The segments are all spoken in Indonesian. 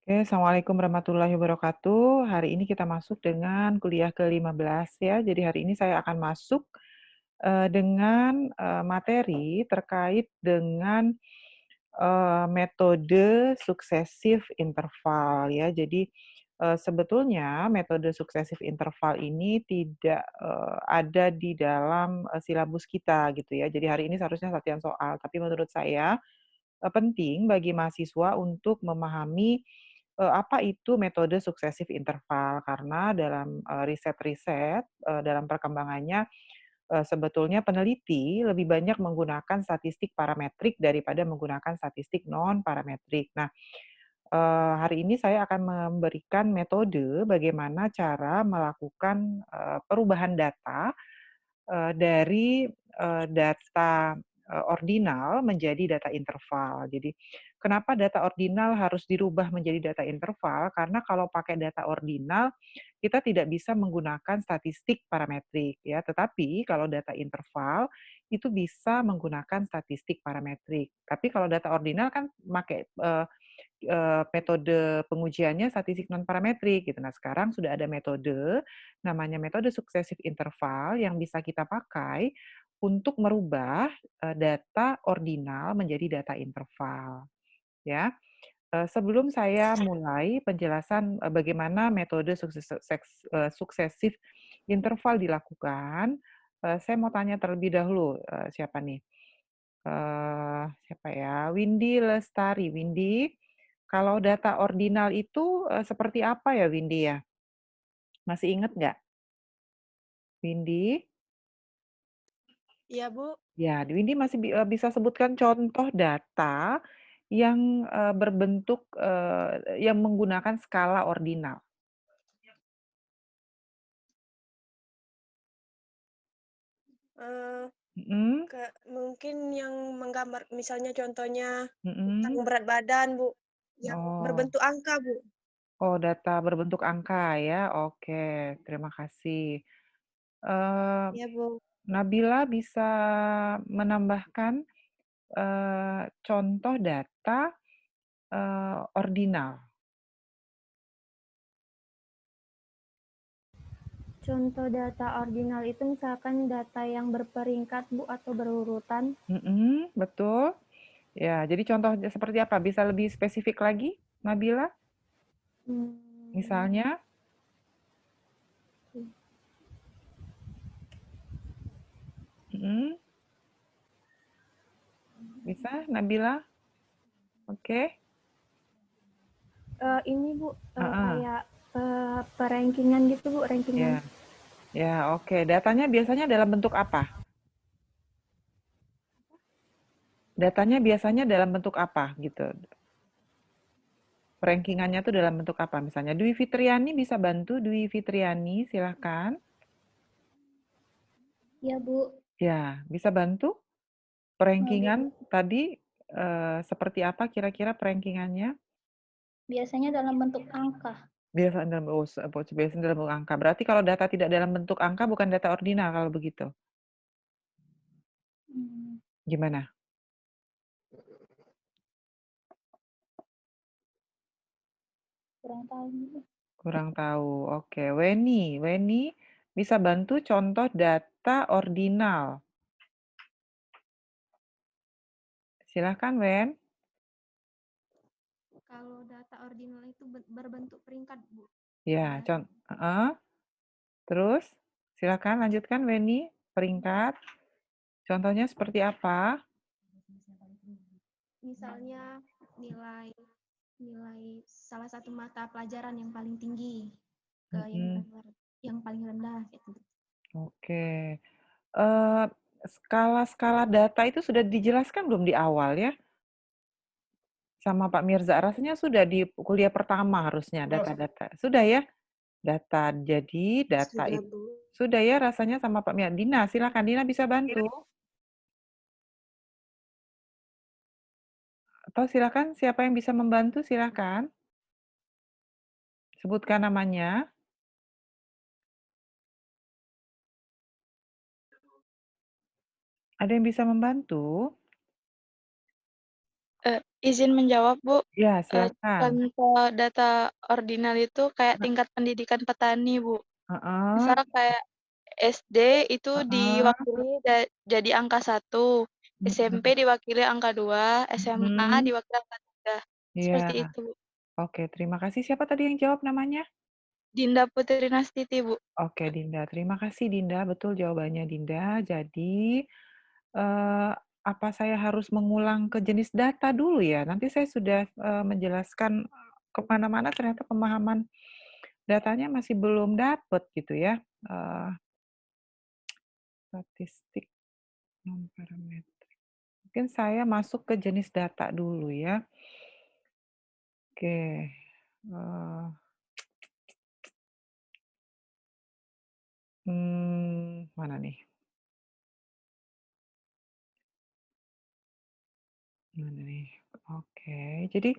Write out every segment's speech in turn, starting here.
Oke, Assalamualaikum warahmatullahi wabarakatuh. Hari ini kita masuk dengan kuliah ke-15 ya. Jadi hari ini saya akan masuk dengan materi terkait dengan metode suksesif interval ya. Jadi sebetulnya metode suksesif interval ini tidak ada di dalam silabus kita gitu ya. Jadi hari ini seharusnya latihan soal, tapi menurut saya penting bagi mahasiswa untuk memahami, apa itu metode suksesif interval. Karena dalam, riset-riset, dalam perkembangannya, sebetulnya peneliti lebih banyak menggunakan statistik parametrik daripada menggunakan statistik non parametrik. Nah, hari ini saya akan memberikan metode bagaimana cara melakukan, perubahan data dari, data, ordinal menjadi data interval. Jadi, kenapa data ordinal harus dirubah menjadi data interval? Karena kalau pakai data ordinal, kita tidak bisa menggunakan statistik parametrik ya, tetapi kalau data interval, itu bisa menggunakan statistik parametrik. Tapi kalau data ordinal kan make, metode pengujiannya statistik non parametrik gitu. Nah, sekarang sudah ada metode, namanya metode suksesif interval yang bisa kita pakai untuk merubah, data ordinal menjadi data interval, ya. Sebelum saya mulai penjelasan, bagaimana metode suksesif interval dilakukan, saya mau tanya terlebih dahulu, siapa nih? Siapa ya? Windy Lestari. Windy, kalau data ordinal itu, seperti apa ya, Windy, ya? Masih inget nggak? Windy? Iya, Bu. Ya, Windy masih bisa sebutkan contoh data yang, berbentuk, yang menggunakan skala ordinal? Eee, Mhm, mungkin yang menggambar misalnya contohnya tentang mhm. berat badan, Bu, yang Oh. berbentuk angka, Bu. Oh, data berbentuk angka ya? Oke, terima kasih. Eee, Iya, Bu. Nabila bisa menambahkan, contoh data, ordinal? Contoh data ordinal itu misalkan data yang berperingkat, Bu, atau berurutan. Mhm, betul. Ya, jadi contohnya seperti apa? Bisa lebih spesifik lagi, Nabila? Mmm, Misalnya? Mhm, bisa Nabila? Oke. ini, Bu, Heeh, kayak, pe-ranking-an gitu, Bu, ranking-an. ya, ya, oke. Datanya biasanya dalam bentuk apa? Datanya biasanya dalam bentuk apa gitu? Ranking-annya tuh dalam bentuk apa misalnya? Dwi Fitriani bisa bantu? Dwi Fitriani, silahkan. Iya, Bu. Ya, bisa bantu? Ranking-an tadi seperti apa kira-kira ranking-annya? Biasanya dalam bentuk angka. Biasanya dalam biasanya dalam bentuk angka. Berarti kalau data tidak dalam bentuk angka bukan data ordinal kalau begitu. Mmm, Gimana? kurang tahu nih, Bu. Kurang tahu. Oke, Weni. Weni bisa bantu contoh data ordinal. Silahkan, Wen. Kalau data ordinal itu berbentuk peringkat, Bu, Ya, ya. heeh. Terus silakan lanjutkan, Weni. Peringkat. Contohnya seperti apa? Misalnya nilai nilai salah satu mata pelajaran yang paling tinggi ke Mhm, yang paling rendah, gitu. oke. Eee, skala-skala data itu sudah dijelaskan belum di awal ya, sama Pak Mirza? Rasanya sudah di kuliah pertama harusnya data-data. Sudah ya? Data jadi data Sudah, itu Bu. sudah ya rasanya sama Pak Dina, silakan Dina bisa bantu? Atau silakan siapa yang bisa membantu silakan, sebutkan namanya. Ada yang bisa membantu? Izin menjawab, Bu. Ya, silakan. Contoh data ordinal itu kayak tingkat pendidikan petani, Bu. Heeh, Misal kayak SD itu heeh, diwakili jadi angka 1, SMP mhm, diwakili angka 2, SMA mhm, diwakili angka 3, iya, seperti itu, Bu. oke, terima kasih. Siapa tadi yang jawab namanya? Dinda Putri Nastiti, Bu. Oke, Dinda. Terima kasih, Dinda. Betul jawabannya, Dinda. Jadi, eee, apa saya harus mengulang ke jenis data dulu ya? Nanti saya sudah, menjelaskan ke mana-mana ternyata pemahaman datanya masih belum dapet gitu ya, statistik non parameter. Mungkin saya masuk ke jenis data dulu ya. Oke, mana nih? Mana nih? Oke, jadi,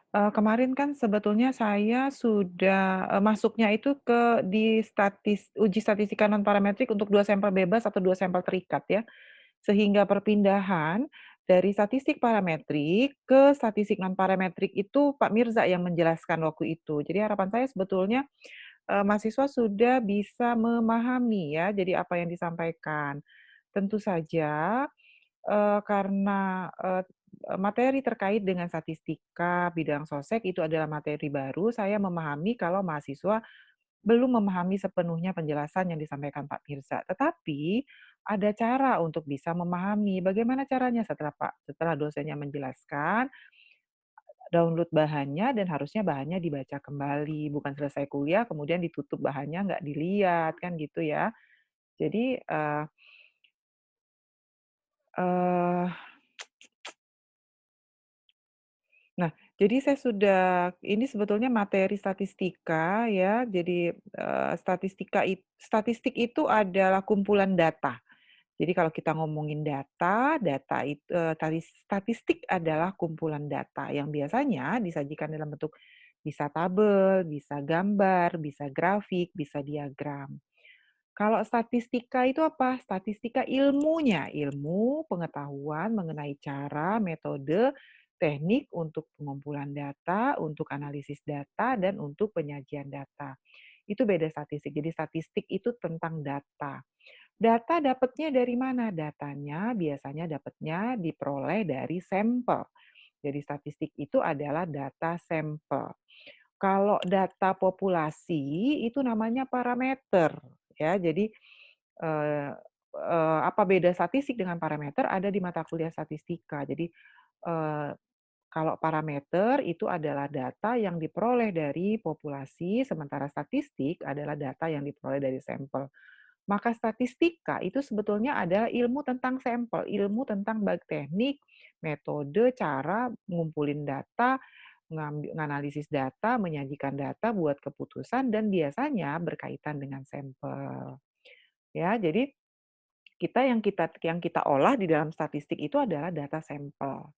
kemarin kan sebetulnya saya sudah, masuknya itu di uji statistika non parametrik untuk 2 sampel bebas atau 2 sampel terikat ya. Sehingga perpindahan dari statistik parametrik ke statistik non parametrik itu Pak Mirza yang menjelaskan waktu itu. Jadi harapan saya sebetulnya, mahasiswa sudah bisa memahami ya, jadi apa yang disampaikan. Tentu saja karena, materi terkait dengan statistika bidang sosek itu adalah materi baru, saya memahami kalau mahasiswa belum memahami sepenuhnya penjelasan yang disampaikan Pak Mirza. Tetapi ada cara untuk bisa memahami. Bagaimana caranya? Setelah dosennya menjelaskan, download bahannya dan harusnya bahannya dibaca kembali, bukan selesai kuliah kemudian ditutup bahannya nggak dilihat, kan gitu ya. Jadi, eee Nah, jadi saya sudah ini sebetulnya materi statistika ya, jadi, statistik itu adalah kumpulan data. Jadi kalau kita ngomongin data, statistik adalah kumpulan data yang biasanya disajikan dalam bentuk bisa tabel, bisa gambar, bisa grafik, bisa diagram. Kalau statistika itu apa? Statistika ilmunya, ilmu pengetahuan mengenai cara, metode, teknik untuk pengumpulan data, untuk analisis data, dan untuk penyajian data. Itu beda statistik. Jadi statistik itu tentang data. Data dapatnya dari mana? Datanya biasanya dapatnya diperoleh dari sampel. Jadi statistik itu adalah data sampel. Kalau data populasi itu namanya parameter ya. Jadi, eee apa beda statistik dengan parameter ada di mata kuliah statistika. Jadi, eee, kalau parameter itu adalah data yang diperoleh dari populasi, sementara statistik adalah data yang diperoleh dari sampel. Maka statistika itu sebetulnya adalah ilmu tentang sampel, ilmu tentang teknik, metode, cara ngumpulin data, nganalisis data, menyajikan data buat keputusan dan biasanya berkaitan dengan sampel. Ya, jadi yang kita olah di dalam statistik itu adalah data sampel.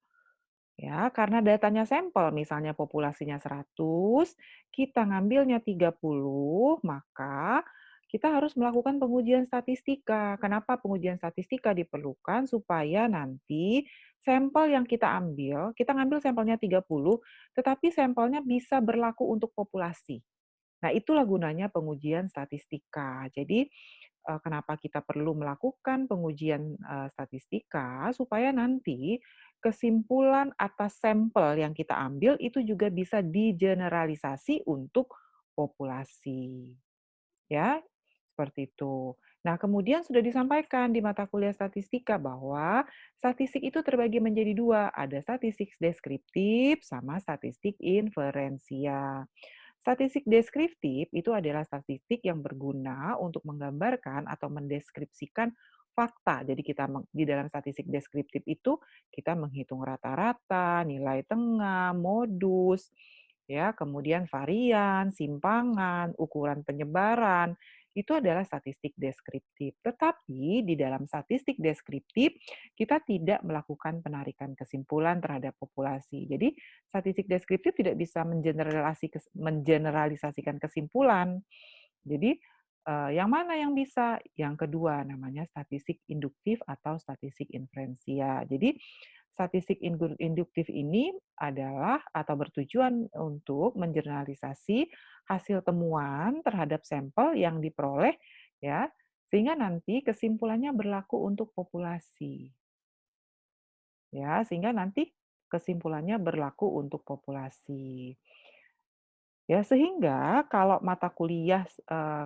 Ya, karena datanya sampel, misalnya populasinya 100, kita ngambilnya 30, maka kita harus melakukan pengujian statistika. Kenapa pengujian statistika diperlukan? Supaya nanti sampel yang kita ngambil sampelnya 30, tetapi sampelnya bisa berlaku untuk populasi. Nah, itulah gunanya pengujian statistika. Jadi, kenapa kita perlu melakukan pengujian, statistika, supaya nanti kesimpulan atas sampel yang kita ambil itu juga bisa digeneralisasi untuk populasi, ya, seperti itu. Nah, kemudian sudah disampaikan di mata kuliah statistika bahwa statistik itu terbagi menjadi 2, ada statistik deskriptif sama statistik inferensial. Statistik deskriptif itu adalah statistik yang berguna untuk menggambarkan atau mendeskripsikan fakta. Jadi di dalam statistik deskriptif itu kita menghitung rata-rata, nilai tengah, modus, ya, kemudian varian, simpangan, ukuran penyebaran. Itu adalah statistik deskriptif. Tetapi di dalam statistik deskriptif kita tidak melakukan penarikan kesimpulan terhadap populasi. Jadi statistik deskriptif tidak bisa mengeneralisasikan kesimpulan. Jadi, yang mana yang bisa? Yang kedua namanya statistik induktif atau statistik inferensial. Jadi statistik induktif ini adalah atau bertujuan untuk menjernalisasi hasil temuan terhadap sampel yang diperoleh ya, sehingga nanti kesimpulannya berlaku untuk populasi. Ya, sehingga nanti kesimpulannya berlaku untuk populasi. Ya, sehingga kalau mata kuliah,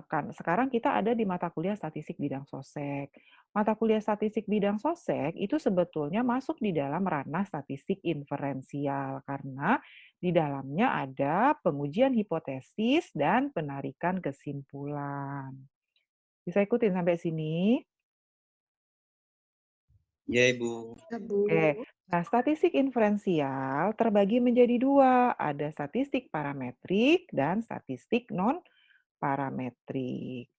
kan sekarang kita ada di mata kuliah statistik bidang sosek. Mata kuliah statistik bidang sosek itu sebetulnya masuk di dalam ranah statistik inferensial, karena di dalamnya ada pengujian hipotesis dan penarikan kesimpulan. Bisa ikutin sampai sini? Ya, Ibu. Ya, Bu. Oke. Nah, statistik inferensial terbagi menjadi dua, ada statistik parametrik dan statistik non-parametrik.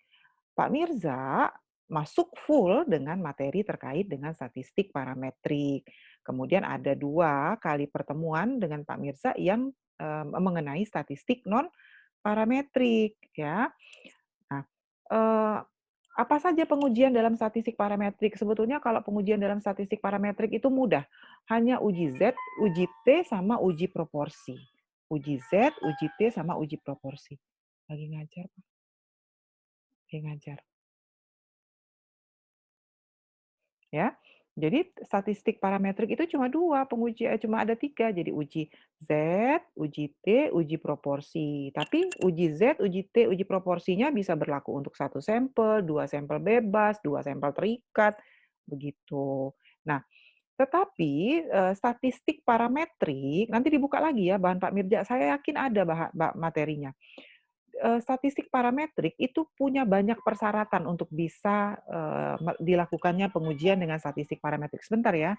Pak Mirza masuk full dengan materi terkait dengan statistik parametrik. Kemudian ada 2 kali pertemuan dengan Pak Mirza yang mengenai statistik non-parametrik ya. Nah, eee, apa saja pengujian dalam statistik parametrik? Sebetulnya kalau pengujian dalam statistik parametrik itu mudah, hanya uji Z, uji T, sama uji proporsi. Uji Z, uji T, sama uji proporsi. Lagi ngajar, Pak. Lagi ngajar. Ya. Jadi statistik parametrik itu cuma 2 cuma ada 3, jadi uji Z, uji T, uji proporsi. Tapi uji Z, uji T, uji proporsinya bisa berlaku untuk 1 sampel, 2 sampel bebas, 2 sampel terikat, begitu. Nah, tetapi, statistik parametrik nanti dibuka lagi ya bahan Pak Mirja, saya yakin ada materinya. Statistik parametrik itu punya banyak persyaratan untuk bisa, dilakukannya pengujian dengan statistik parametrik. Sebentar ya.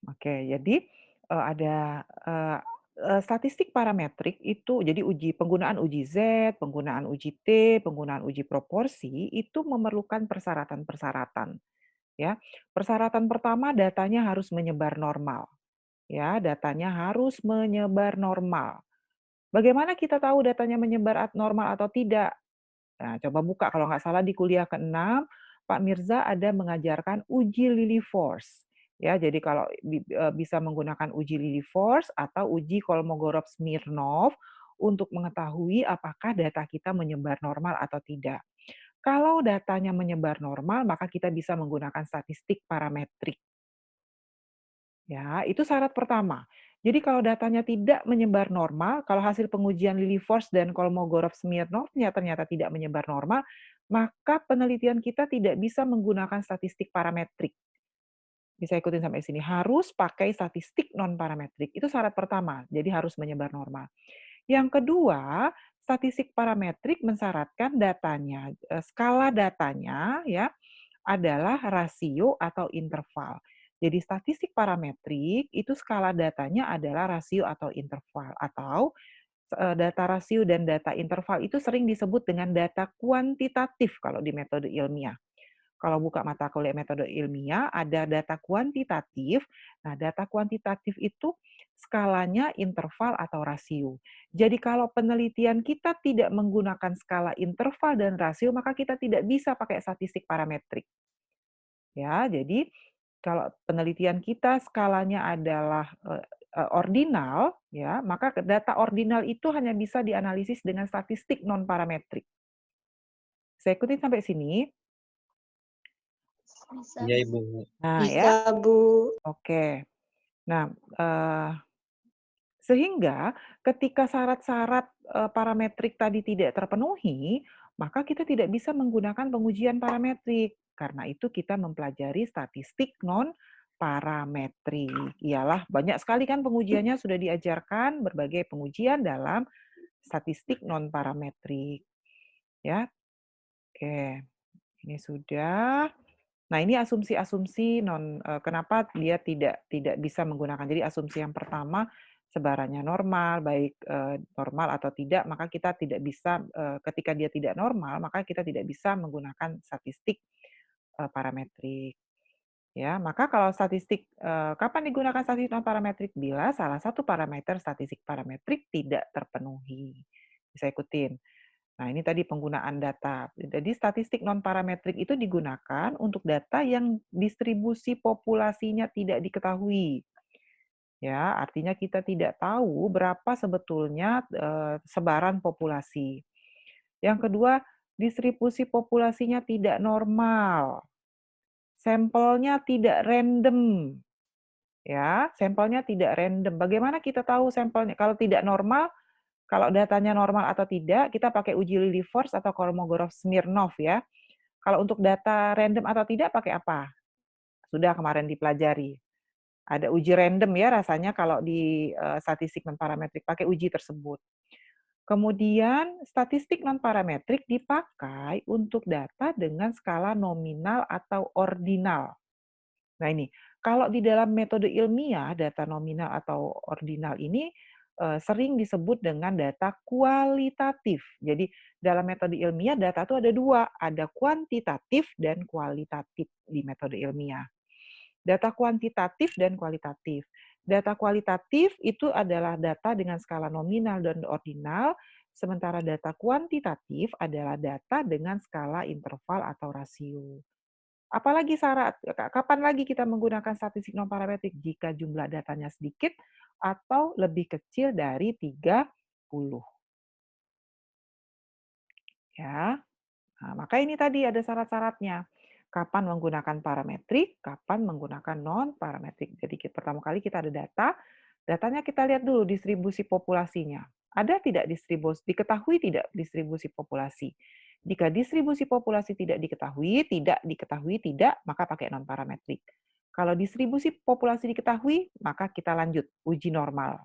Oke, jadi, ada, statistik parametrik itu jadi penggunaan uji Z, penggunaan uji T, penggunaan uji proporsi itu memerlukan persyaratan-persyaratan, ya. Persyaratan pertama datanya harus menyebar normal, ya, datanya harus menyebar normal. Bagaimana kita tahu datanya menyebar normal atau tidak? Nah, coba buka kalau nggak salah di kuliah ke-6, Pak Mirza ada mengajarkan uji Lilliefors. Ya, jadi kalau bisa menggunakan uji Lilliefors atau uji Kolmogorov-Smirnov untuk mengetahui apakah data kita menyebar normal atau tidak. Kalau datanya menyebar normal, maka kita bisa menggunakan statistik parametrik. Ya, itu syarat pertama. Jadi kalau datanya tidak menyebar normal, kalau hasil pengujian Lilliefors dan Kolmogorov-Smirnovnya ternyata tidak menyebar normal, maka penelitian kita tidak bisa menggunakan statistik parametrik. Bisa ikutin sampai sini. Harus pakai statistik non-parametrik. Itu syarat pertama. Jadi harus menyebar normal. Yang kedua, statistik parametrik mensyaratkan datanya, skala datanya ya adalah rasio atau interval. Jadi statistik parametrik itu skala datanya adalah rasio atau interval, atau data rasio dan data interval itu sering disebut dengan data kuantitatif kalau di metode ilmiah. Kalau buka mata kuliah metode ilmiah ada data kuantitatif. Nah, data kuantitatif itu skalanya interval atau rasio. Jadi kalau penelitian kita tidak menggunakan skala interval dan rasio, maka kita tidak bisa pakai statistik parametrik. Ya, jadi kalau penelitian kita skalanya adalah, ordinal, ya, maka data ordinal itu hanya bisa dianalisis dengan statistik non-parametrik. Saya ikutin sampai sini? Bisa. Iya, Ibu. Nah, ya. Bisa, Bu. Oke. Nah, sehingga ketika syarat-syarat, parametrik tadi tidak terpenuhi, maka kita tidak bisa menggunakan pengujian parametrik. Karena itu kita mempelajari statistik non-parametrik. Ialah banyak sekali kan pengujiannya sudah diajarkan, berbagai pengujian dalam statistik non-parametrik. Ya, oke. Ini sudah. Nah, ini asumsi-asumsi kenapa dia tidak bisa menggunakan. Jadi asumsi yang pertama, sebarannya normal, baik normal atau tidak, maka kita tidak bisa ketika dia tidak normal, maka kita tidak bisa menggunakan statistik parametrik. Ya, maka kalau statistik kapan digunakan statistik non parametrik? Bila salah satu parameter statistik parametrik tidak terpenuhi. Bisa ikutin. Nah, ini tadi penggunaan data. Jadi statistik non parametrik itu digunakan untuk data yang distribusi populasinya tidak diketahui. Ya, artinya kita tidak tahu berapa sebetulnya sebaran populasi. Yang kedua, distribusi populasinya tidak normal. Sampelnya tidak random. Ya, sampelnya tidak random. Bagaimana kita tahu sampelnya? Kalau tidak normal, kalau datanya normal atau tidak, kita pakai uji Lilliefors atau Kolmogorov-Smirnov ya. Kalau untuk data random atau tidak, pakai apa? Sudah kemarin dipelajari. Ada uji random ya rasanya kalau di statistik non-parametrik, pakai uji tersebut. Kemudian statistik non-parametrik dipakai untuk data dengan skala nominal atau ordinal. Nah ini, kalau di dalam metode ilmiah, data nominal atau ordinal ini sering disebut dengan data kualitatif. Jadi dalam metode ilmiah data itu ada dua, ada kuantitatif dan kualitatif di metode ilmiah. Data kuantitatif dan kualitatif. Data kualitatif itu adalah data dengan skala nominal dan ordinal, sementara data kuantitatif adalah data dengan skala interval atau rasio. Apalagi syarat, kapan lagi kita menggunakan statistik non parametrik? Jika jumlah datanya sedikit atau lebih kecil dari 30. Ya. Nah, maka ini tadi ada syarat-syaratnya. Kapan menggunakan parametrik, kapan menggunakan non-parametrik. Jadi pertama kali kita ada data, datanya kita lihat dulu distribusi populasinya. Ada tidak distribusi, diketahui tidak distribusi populasi. Jika distribusi populasi tidak diketahui, tidak, maka pakai non-parametrik. Kalau distribusi populasi diketahui, maka kita lanjut uji normal.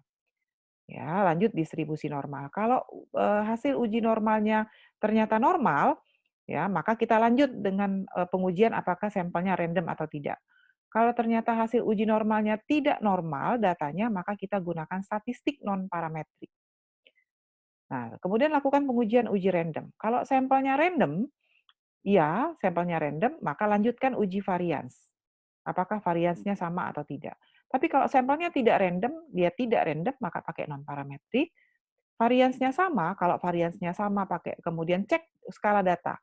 Ya, lanjut distribusi normal. Kalau hasil uji normalnya ternyata normal, ya, maka kita lanjut dengan pengujian apakah sampelnya random atau tidak. Kalau ternyata hasil uji normalnya tidak normal datanya, maka kita gunakan statistik non parametrik. Nah, kemudian lakukan pengujian uji random. Kalau sampelnya random, iya, sampelnya random, maka lanjutkan uji varians. Apakah variansnya sama atau tidak. Tapi kalau sampelnya tidak random, dia tidak random, maka pakai non parametrik. Variansnya sama, kalau variansnya sama pakai kemudian cek skala data.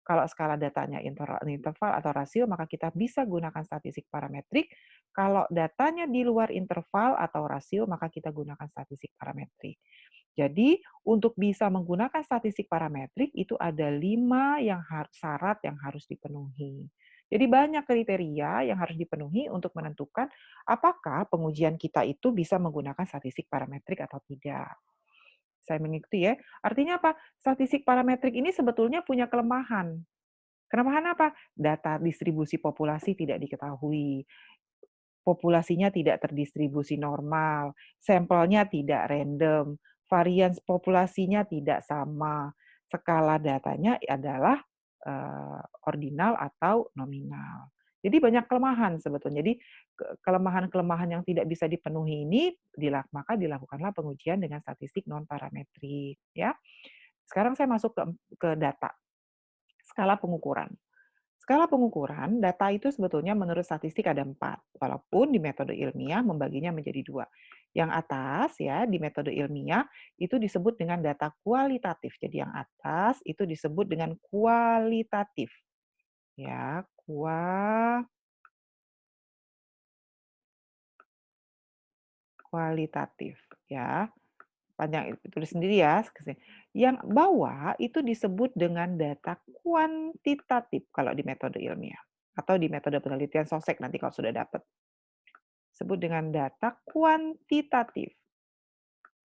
Kalau skala datanya interval atau rasio, maka kita bisa gunakan statistik parametrik. Kalau datanya di luar interval atau rasio, maka kita gunakan statistik parametrik. Jadi, untuk bisa menggunakan statistik parametrik, itu ada 5 syarat yang harus dipenuhi. Jadi banyak kriteria yang harus dipenuhi untuk menentukan apakah pengujian kita itu bisa menggunakan statistik parametrik atau tidak. Saya mengikuti ya. Artinya apa? Statistik parametrik ini sebetulnya punya kelemahan. Kelemahan apa? Data distribusi populasi tidak diketahui, populasinya tidak terdistribusi normal, sampelnya tidak random, varian populasinya tidak sama, skala datanya adalah ordinal atau nominal. Jadi banyak kelemahan sebetulnya. Jadi kelemahan-kelemahan yang tidak bisa dipenuhi ini maka dilakukanlah pengujian dengan statistik non parametrik ya. Sekarang saya masuk ke data. Skala pengukuran. Skala pengukuran, data itu sebetulnya menurut statistik ada 4, walaupun di metode ilmiah membaginya menjadi 2. Yang atas ya, di metode ilmiah itu disebut dengan data kualitatif. Jadi yang atas itu disebut dengan kualitatif. Ya, kualitatif ya. Panjang tulis sendiri ya. Yang bawah itu disebut dengan data kuantitatif kalau di metode ilmiah atau di metode penelitian sosek nanti kalau sudah dapat. Sebut dengan data kuantitatif.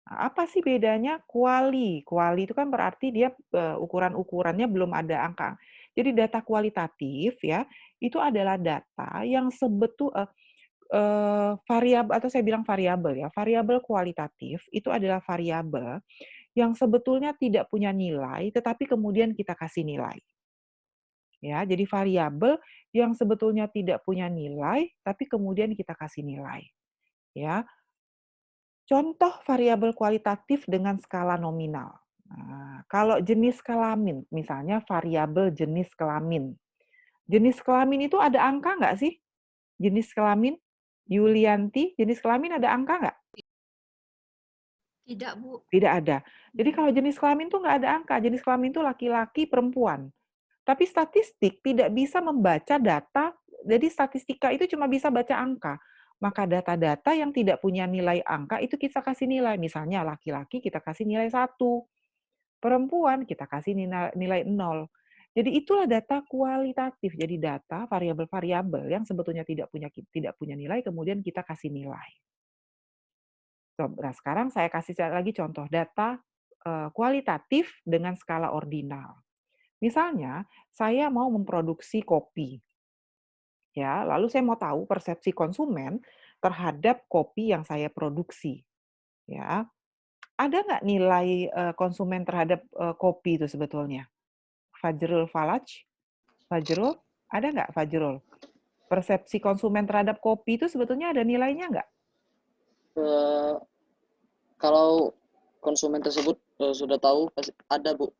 Nah, apa sih bedanya? Kuali itu kan berarti dia ukuran-ukurannya belum ada angka. Jadi data kualitatif ya, itu adalah data yang variabel atau saya bilang variabel ya. Variabel kualitatif itu adalah variabel yang sebetulnya tidak punya nilai, tetapi kemudian kita kasih nilai. Ya, jadi variabel yang sebetulnya tidak punya nilai, tapi kemudian kita kasih nilai. Ya, Contoh variabel kualitatif dengan skala nominal. Nah, kalau jenis kelamin, misalnya variabel jenis kelamin. Jenis kelamin itu ada angka nggak sih? Jenis kelamin? Yulianti, jenis kelamin ada angka nggak? Tidak, Bu. Tidak ada. Jadi kalau jenis kelamin itu nggak ada angka. Jenis kelamin itu laki-laki, perempuan. Tapi statistik tidak bisa membaca data, jadi statistika itu cuma bisa baca angka. Maka data-data yang tidak punya nilai angka itu kita kasih nilai. Misalnya laki-laki kita kasih nilai 1, perempuan kita kasih nilai 0. Jadi itulah data kualitatif. Jadi data variabel-variabel yang sebetulnya tidak punya nilai kemudian kita kasih nilai. Nah, sekarang saya kasih lagi contoh data kualitatif dengan skala ordinal. Misalnya, saya mau memproduksi kopi, ya, lalu saya mau tahu persepsi konsumen terhadap kopi yang saya produksi, ya. Ada nggak nilai konsumen terhadap kopi itu sebetulnya? Fajrul Falaj, Fajrul, ada nggak Fajrul? Persepsi konsumen terhadap kopi itu sebetulnya ada nilainya nggak? Kalau konsumen tersebut sudah tahu, pasti ada, Bu.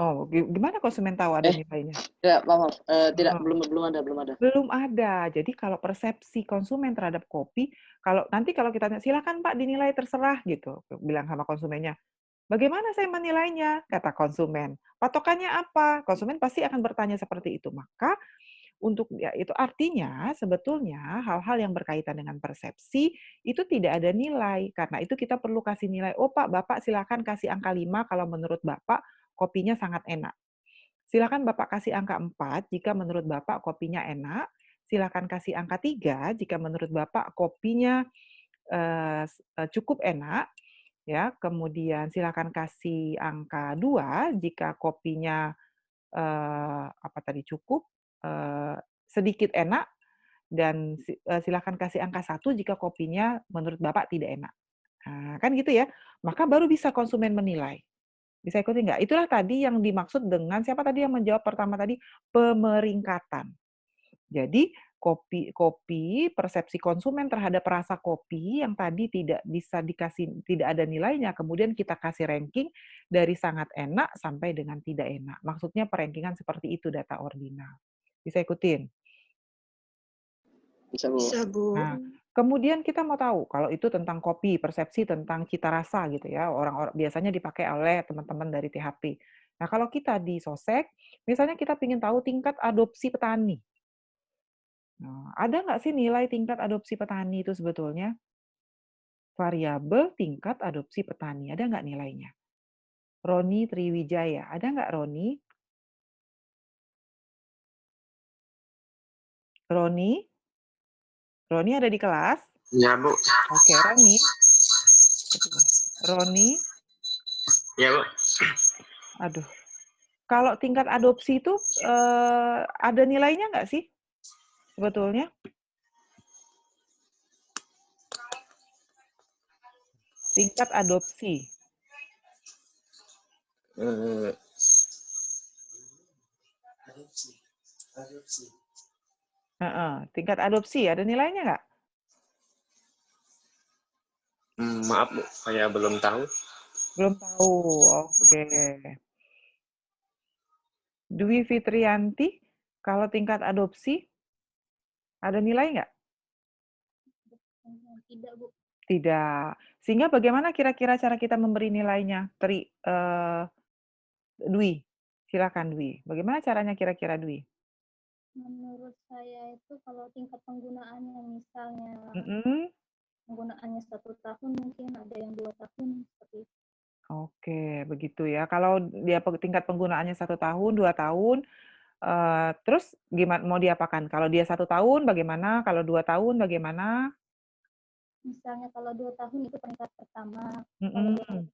Oh, gimana konsumen tahu ada nilainya? Ya, maaf. Tidak, belum ada. Belum ada. Jadi kalau persepsi konsumen terhadap kopi, kalau kita tanya, silakan Pak dinilai terserah gitu, bilang sama konsumennya. Bagaimana saya menilainya? Kata konsumen. Patokannya apa? Konsumen pasti akan bertanya seperti itu. Maka untuk ya, itu artinya sebetulnya hal-hal yang berkaitan dengan persepsi itu tidak ada nilai. Karena itu kita perlu kasih nilai. Oh Pak, Bapak silakan kasih angka 5 kalau menurut Bapak kopinya sangat enak. Silakan Bapak kasih angka 4 jika menurut Bapak kopinya enak. Silakan kasih angka 3 jika menurut Bapak kopinya cukup enak. Ya, kemudian silakan kasih angka 2 jika kopinya cukup, sedikit enak, dan silakan kasih angka 1 jika kopinya menurut Bapak tidak enak. Nah, kan gitu ya. Maka baru bisa konsumen menilai. Bisa ikuti nggak? Itulah tadi yang dimaksud dengan siapa tadi yang menjawab pertama tadi? Pemeringkatan. Jadi persepsi konsumen terhadap rasa kopi yang tadi tidak ada nilainya, kemudian kita kasih ranking dari sangat enak sampai dengan tidak enak. Maksudnya perangkingan seperti itu data ordinal. Bisa ikutin? Bisa, Bu. Bisa, Bu. Nah, kemudian kita mau tahu kalau itu tentang kopi, persepsi tentang cita rasa gitu ya, orang-orang biasanya dipakai oleh teman-teman dari THP. Nah, kalau kita di Sosek, misalnya kita ingin tahu tingkat adopsi petani. Nah, ada nggak sih nilai tingkat adopsi petani itu sebetulnya? Variabel tingkat adopsi petani, ada nggak nilainya? Roni Triwijaya, ada nggak Roni? Roni? Roni ada di kelas? Ya, Bu. Oke, Roni. Roni? Ya, Bu. Aduh. Kalau tingkat adopsi itu ada nilainya nggak sih sebetulnya? Tingkat adopsi. Tingkat adopsi ada nilainya nggak? Maaf, Bu. Saya belum tahu. Belum tahu. Oke. Dwi Fitrianti, kalau tingkat adopsi ada nilai nggak? Tidak, Bu. Tidak. Sehingga bagaimana kira-kira cara kita memberi nilainya? Dwi, silakan Dwi. Bagaimana caranya kira-kira Dwi? Menurut saya itu kalau tingkat penggunaannya misalnya penggunaannya 1 tahun, mungkin ada yang 2 tahun seperti itu. Oke, begitu ya. Kalau dia tingkat penggunaannya 1 tahun, 2 tahun, terus gimana mau diapakan? Kalau dia 1 tahun bagaimana? Kalau 2 tahun bagaimana? Misalnya kalau 2 tahun itu peringkat pertama, kalau 2 tahun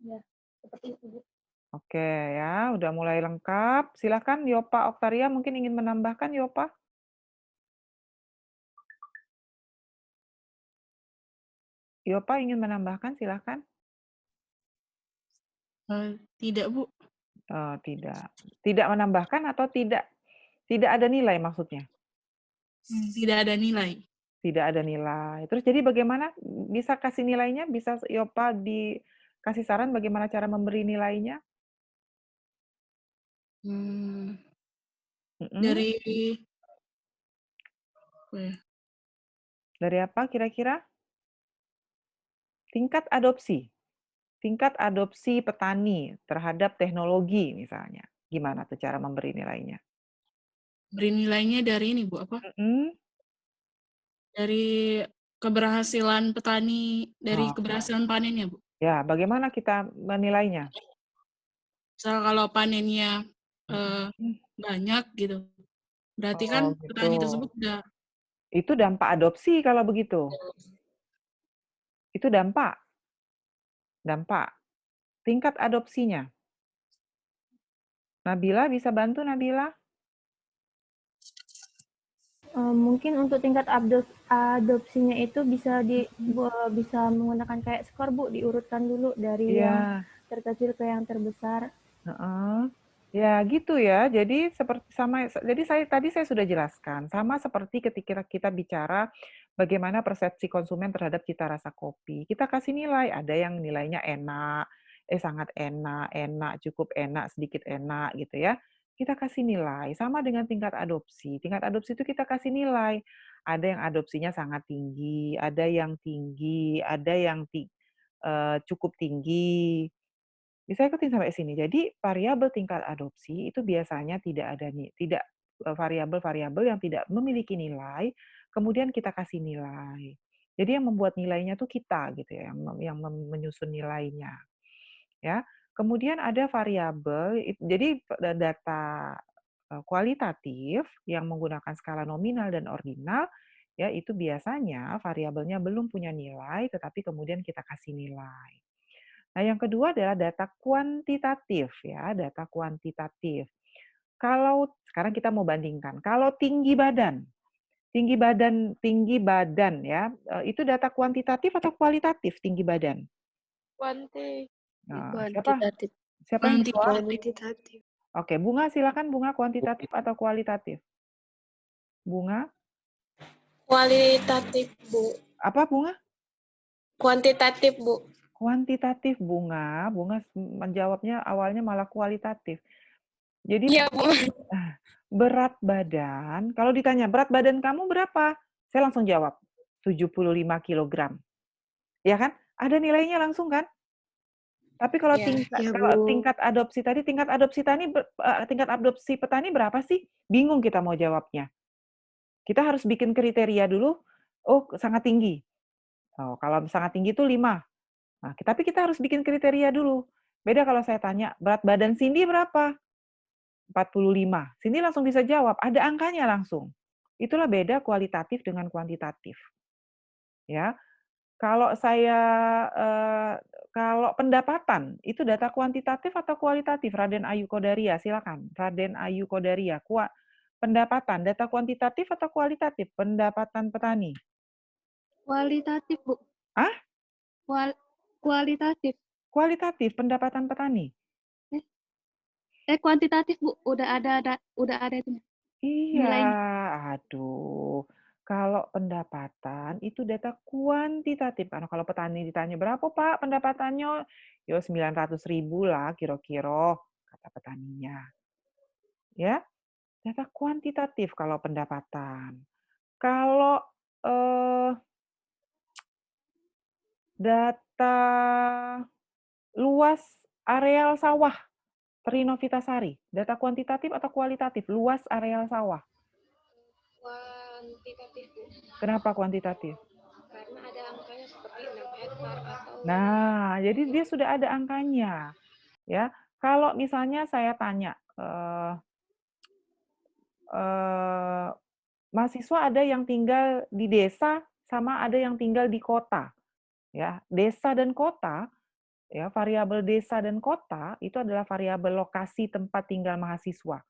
ya seperti itu, Bu. Oke ya, udah mulai lengkap. Silakan Yopa Oktaria mungkin ingin menambahkan, Yopa? Yopa ingin menambahkan, silakan. Tidak, Bu. Tidak. Tidak menambahkan atau tidak ada nilai maksudnya? Tidak ada nilai. Tidak ada nilai. Terus jadi bagaimana bisa kasih nilainya? Bisa Yopa dikasih saran bagaimana cara memberi nilainya? Hmm, Mhm. dari apa ya? Dari apa kira-kira? Tingkat adopsi. Tingkat adopsi petani terhadap teknologi misalnya. Gimana tuh cara memberi nilainya? Beri nilainya dari ini, Bu, apa? Mhm. Dari keberhasilan petani, dari Oh, keberhasilan panennya, Bu. ya, bagaimana kita menilainya? Misal kalau panennya Mhm. banyak gitu, berarti kan Oh, gitu. petani tersebut udah Itu dampak adopsi kalau begitu. Itu dampak. Dampak. Tingkat adopsinya. Nabila bisa bantu, Nabila? Mungkin untuk tingkat adopsinya itu bisa menggunakan kayak skor, Bu, diurutkan dulu dari yang Iya. terkecil ke yang terbesar. Heeh. Ya gitu ya. Jadi seperti sama. Jadi tadi saya sudah jelaskan. Sama seperti ketika kita bicara bagaimana persepsi konsumen terhadap cita rasa kopi. Kita kasih nilai. Ada yang nilainya enak, sangat enak, enak, cukup enak, sedikit enak gitu ya. Kita kasih nilai. Sama dengan tingkat adopsi. Tingkat adopsi itu kita kasih nilai. Ada yang adopsinya sangat tinggi, ada yang cukup tinggi. Bisa ikutin sampai sini. Jadi variabel tingkat adopsi itu biasanya tidak variabel-variabel yang tidak memiliki nilai, kemudian kita kasih nilai. Jadi yang membuat nilainya tuh kita gitu ya, yang menyusun nilainya, ya. Kemudian ada variabel, jadi data kualitatif yang menggunakan skala nominal dan ordinal, ya itu biasanya variabelnya belum punya nilai, tetapi kemudian kita kasih nilai. Nah, yang kedua adalah data kuantitatif ya, data kuantitatif. Kalau sekarang kita mau bandingkan, kalau tinggi badan ya, itu data kuantitatif atau kualitatif tinggi badan? Nah, Kuantitatif. siapa yang jawab? Kuantitatif. Oke, Bunga silakan Bunga, kuantitatif atau kualitatif? Bunga, Kualitatif, Bu. apa Bunga? Kuantitatif, Bu. Kuantitatif Bunga menjawabnya awalnya malah kualitatif. Jadi Iya, Bu. berat badan, kalau ditanya berat badan kamu berapa? Saya langsung jawab, 75 kilogram. Ya kan? Ada nilainya langsung kan? Tapi kalau Ya, ya, tingkat adopsi tadi, tingkat adopsi petani berapa sih? Bingung kita mau jawabnya. Kita harus bikin kriteria dulu. Oh, sangat tinggi. Oh, kalau sangat tinggi itu 5. Nah, tapi kita harus bikin kriteria dulu. Beda kalau saya tanya, berat badan Cindy berapa? 45. Cindy langsung bisa jawab, ada angkanya langsung. Itulah beda kualitatif dengan kuantitatif. Ya. Kalau kalau pendapatan, itu data kuantitatif atau kualitatif? Raden Ayu Kodaria, silakan. Raden Ayu Kodaria, pendapatan, data kuantitatif atau kualitatif? Pendapatan petani. Kualitatif, Bu. Ah? Kualitatif. Kualitatif, pendapatan petani. Kuantitatif, Bu. Udah ada itu. Iya, Nilainya. aduh. Kalau pendapatan itu data kuantitatif. Karena kalau petani ditanya berapa Pak pendapatannya? Ya 900.000 lah kira-kira, kata petaninya. Ya, data kuantitatif kalau pendapatan. Kalau data luas areal sawah, Trino Vitasari, data kuantitatif atau kualitatif? Luas areal sawah. Kuantitatif, Bu. Kenapa kuantitatif? Karena ada angkanya seperti 6 hektar atau... Nah, jadi dia sudah ada angkanya. Ya, kalau misalnya saya tanya, mahasiswa ada yang tinggal di desa sama ada yang tinggal di kota. Ya, desa dan kota, ya variabel desa dan kota itu adalah variabel lokasi tempat tinggal mahasiswa.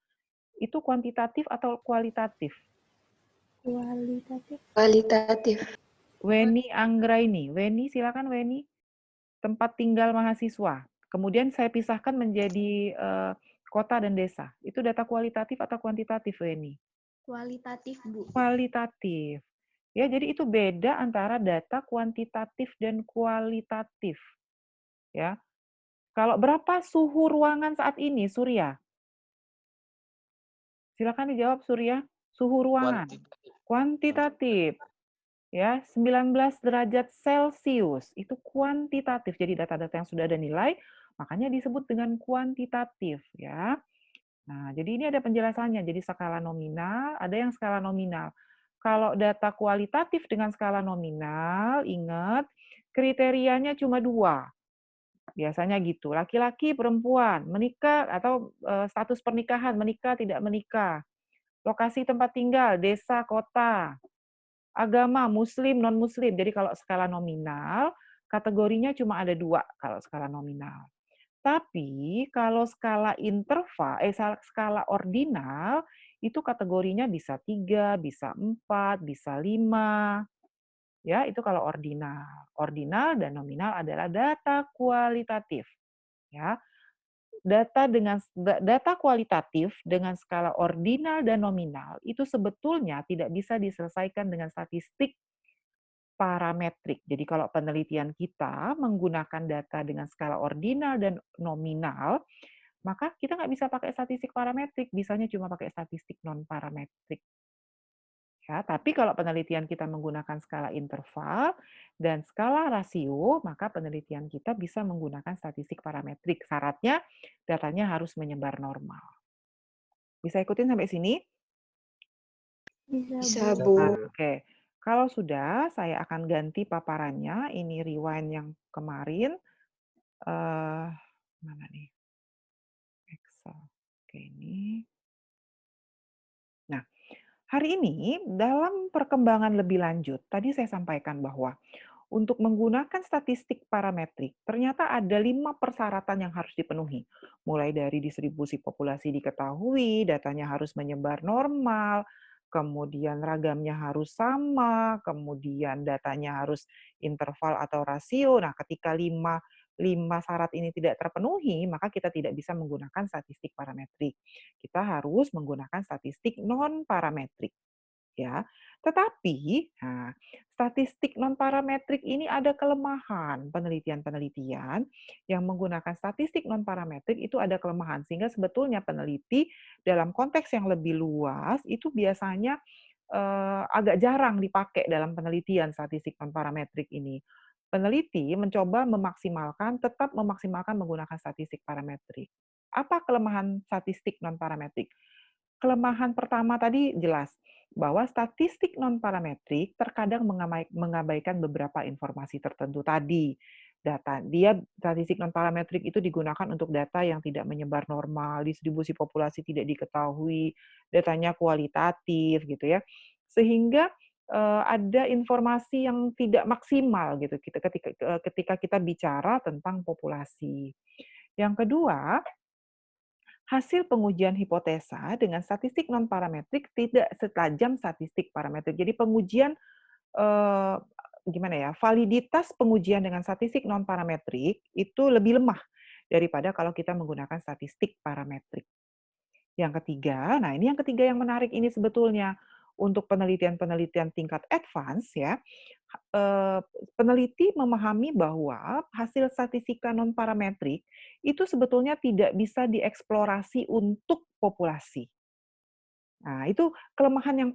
Itu kuantitatif atau kualitatif? Kualitatif. Kualitatif. Weni Anggraini. Weni, silakan Weni. Tempat tinggal mahasiswa. Kemudian saya pisahkan menjadi kota dan desa. Itu data kualitatif atau kuantitatif, Weni? Kualitatif, Bu. Kualitatif. Ya, jadi itu beda antara data kuantitatif dan kualitatif. Ya. Kalau berapa suhu ruangan saat ini, Surya? Silakan dijawab, Surya. Suhu ruangan. Kuantitatif. Ya, 19 derajat Celcius itu kuantitatif. Jadi data-data yang sudah ada nilai, makanya disebut dengan kuantitatif, ya. Nah, jadi ini ada penjelasannya. Jadi skala nominal, ada yang skala nominal. Kalau data kualitatif dengan skala nominal, ingat kriterianya cuma 2. Biasanya gitu, laki-laki, perempuan, menikah atau status pernikahan, menikah, tidak menikah. Lokasi tempat tinggal, desa, kota. Agama, muslim, non-muslim. Jadi kalau skala nominal, kategorinya cuma ada 2 kalau skala nominal. Tapi kalau skala interval, skala ordinal, itu kategorinya bisa 3, bisa 4, bisa 5. Ya, itu kalau ordinal. Ordinal dan nominal adalah data kualitatif. Ya, data kualitatif dengan skala ordinal dan nominal itu sebetulnya tidak bisa diselesaikan dengan statistik parametrik. Jadi kalau penelitian kita menggunakan data dengan skala ordinal dan nominal, maka kita nggak bisa pakai statistik parametrik, bisanya cuma pakai statistik non-parametrik. Ya, tapi kalau penelitian kita menggunakan skala interval dan skala rasio, maka penelitian kita bisa menggunakan statistik parametrik. Syaratnya datanya harus menyebar normal. Bisa ikutin sampai sini? Bisa, Bisa, Bu. Bu. Oke. Kalau sudah, saya akan ganti paparannya. Ini rewind yang kemarin. Mana nih? Excel. Oke, ini. Nah, hari ini dalam perkembangan lebih lanjut, tadi saya sampaikan bahwa untuk menggunakan statistik parametrik, ternyata ada 5 persyaratan yang harus dipenuhi. Mulai dari distribusi populasi diketahui, datanya harus menyebar normal, kemudian ragamnya harus sama, kemudian datanya harus interval atau rasio. Nah, ketika 5 syarat ini tidak terpenuhi, maka kita tidak bisa menggunakan statistik parametrik. Kita harus menggunakan statistik non-parametrik. Ya, tetapi statistik non parametrik ini ada kelemahan. Penelitian-penelitian yang menggunakan statistik non parametrik itu ada kelemahan, sehingga sebetulnya peneliti dalam konteks yang lebih luas itu biasanya agak jarang dipakai dalam penelitian statistik non parametrik ini. Peneliti mencoba tetap memaksimalkan menggunakan statistik parametrik. Apa kelemahan statistik non parametrik? Kelemahan pertama tadi jelas, bahwa statistik non-parametrik terkadang mengabaikan beberapa informasi tertentu tadi. Statistik non-parametrik itu digunakan untuk data yang tidak menyebar normal, distribusi populasi tidak diketahui, datanya kualitatif gitu ya. Sehingga ada informasi yang tidak maksimal gitu ketika kita bicara tentang populasi. Yang kedua, hasil pengujian hipotesa dengan statistik non-parametrik tidak setajam statistik parametrik. Jadi pengujian validitas pengujian dengan statistik non-parametrik itu lebih lemah daripada kalau kita menggunakan statistik parametrik. Yang ketiga, nah ini yang ketiga yang menarik ini sebetulnya untuk penelitian-penelitian tingkat advance ya, peneliti memahami bahwa hasil statistika non parametrik itu sebetulnya tidak bisa dieksplorasi untuk populasi. Nah, itu kelemahan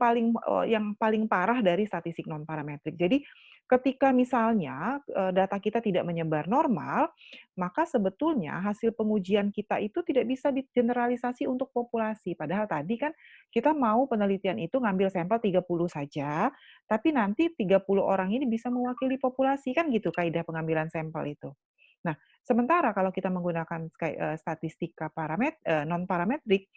yang paling parah dari statistik non parametrik. Jadi ketika misalnya data kita tidak menyebar normal, maka sebetulnya hasil pengujian kita itu tidak bisa digeneralisasi untuk populasi. Padahal tadi kan kita mau penelitian itu ngambil sampel 30 saja, tapi nanti 30 orang ini bisa mewakili populasi, kan gitu kaidah pengambilan sampel itu. Nah, sementara kalau kita menggunakan statistika non parametrik,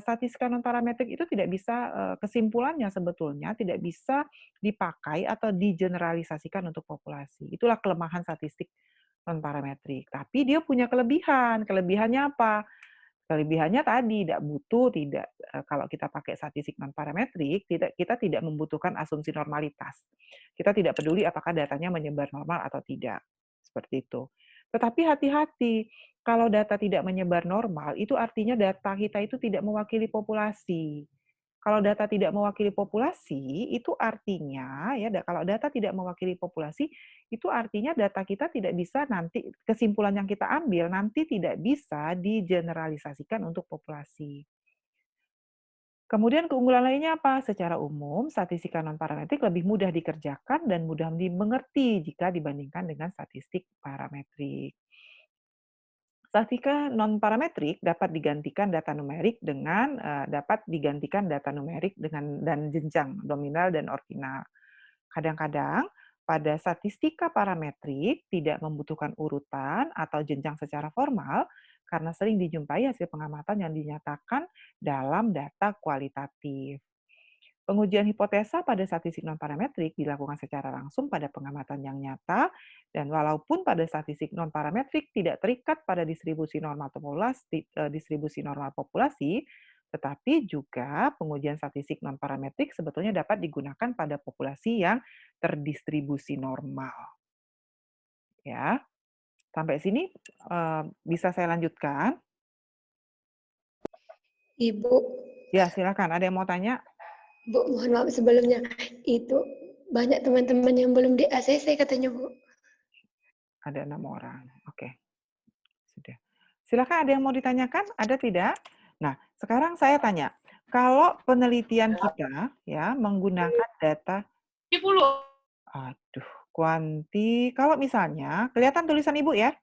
statistika non parametrik itu tidak bisa kesimpulannya sebetulnya tidak bisa dipakai atau digeneralisasikan untuk populasi. Itulah kelemahan statistik non parametrik. Tapi dia punya kelebihan. Kelebihannya apa? Kelebihannya tadi kalau kita pakai statistik non parametrik, kita tidak membutuhkan asumsi normalitas. Kita tidak peduli apakah datanya menyebar normal atau tidak. Seperti itu. Tetapi hati-hati, kalau data tidak menyebar normal, itu artinya data kita itu tidak mewakili populasi. Kalau data tidak mewakili populasi, itu artinya ya kalau data tidak mewakili populasi, itu artinya data kita tidak bisa nanti kesimpulan yang kita ambil nanti tidak bisa digeneralisasikan untuk populasi. Kemudian keunggulan lainnya apa? Secara umum, statistika non-parametrik lebih mudah dikerjakan dan mudah dimengerti jika dibandingkan dengan statistik parametrik. Statistika non-parametrik dapat digantikan data numerik dengan dan jenjang nominal dan ordinal. Kadang-kadang pada statistika parametrik tidak membutuhkan urutan atau jenjang secara formal karena sering dijumpai hasil pengamatan yang dinyatakan dalam data kualitatif. Pengujian hipotesa pada statistik non-parametrik dilakukan secara langsung pada pengamatan yang nyata, dan walaupun pada statistik non-parametrik tidak terikat pada distribusi normal populasi, tetapi juga pengujian statistik non-parametrik sebetulnya dapat digunakan pada populasi yang terdistribusi normal. Ya, sampai sini bisa saya lanjutkan? Ibu. Ya, silakan. Ada yang mau tanya? Bu, mohon maaf sebelumnya. Itu banyak teman-teman yang belum di ACC katanya, Bu. Ada 6 orang. Oke. Sudah. Silakan, ada yang mau ditanyakan? Ada tidak? Nah, sekarang saya tanya. Kalau penelitian kita ya menggunakan data 10. kalau misalnya kelihatan tulisan Ibu ya.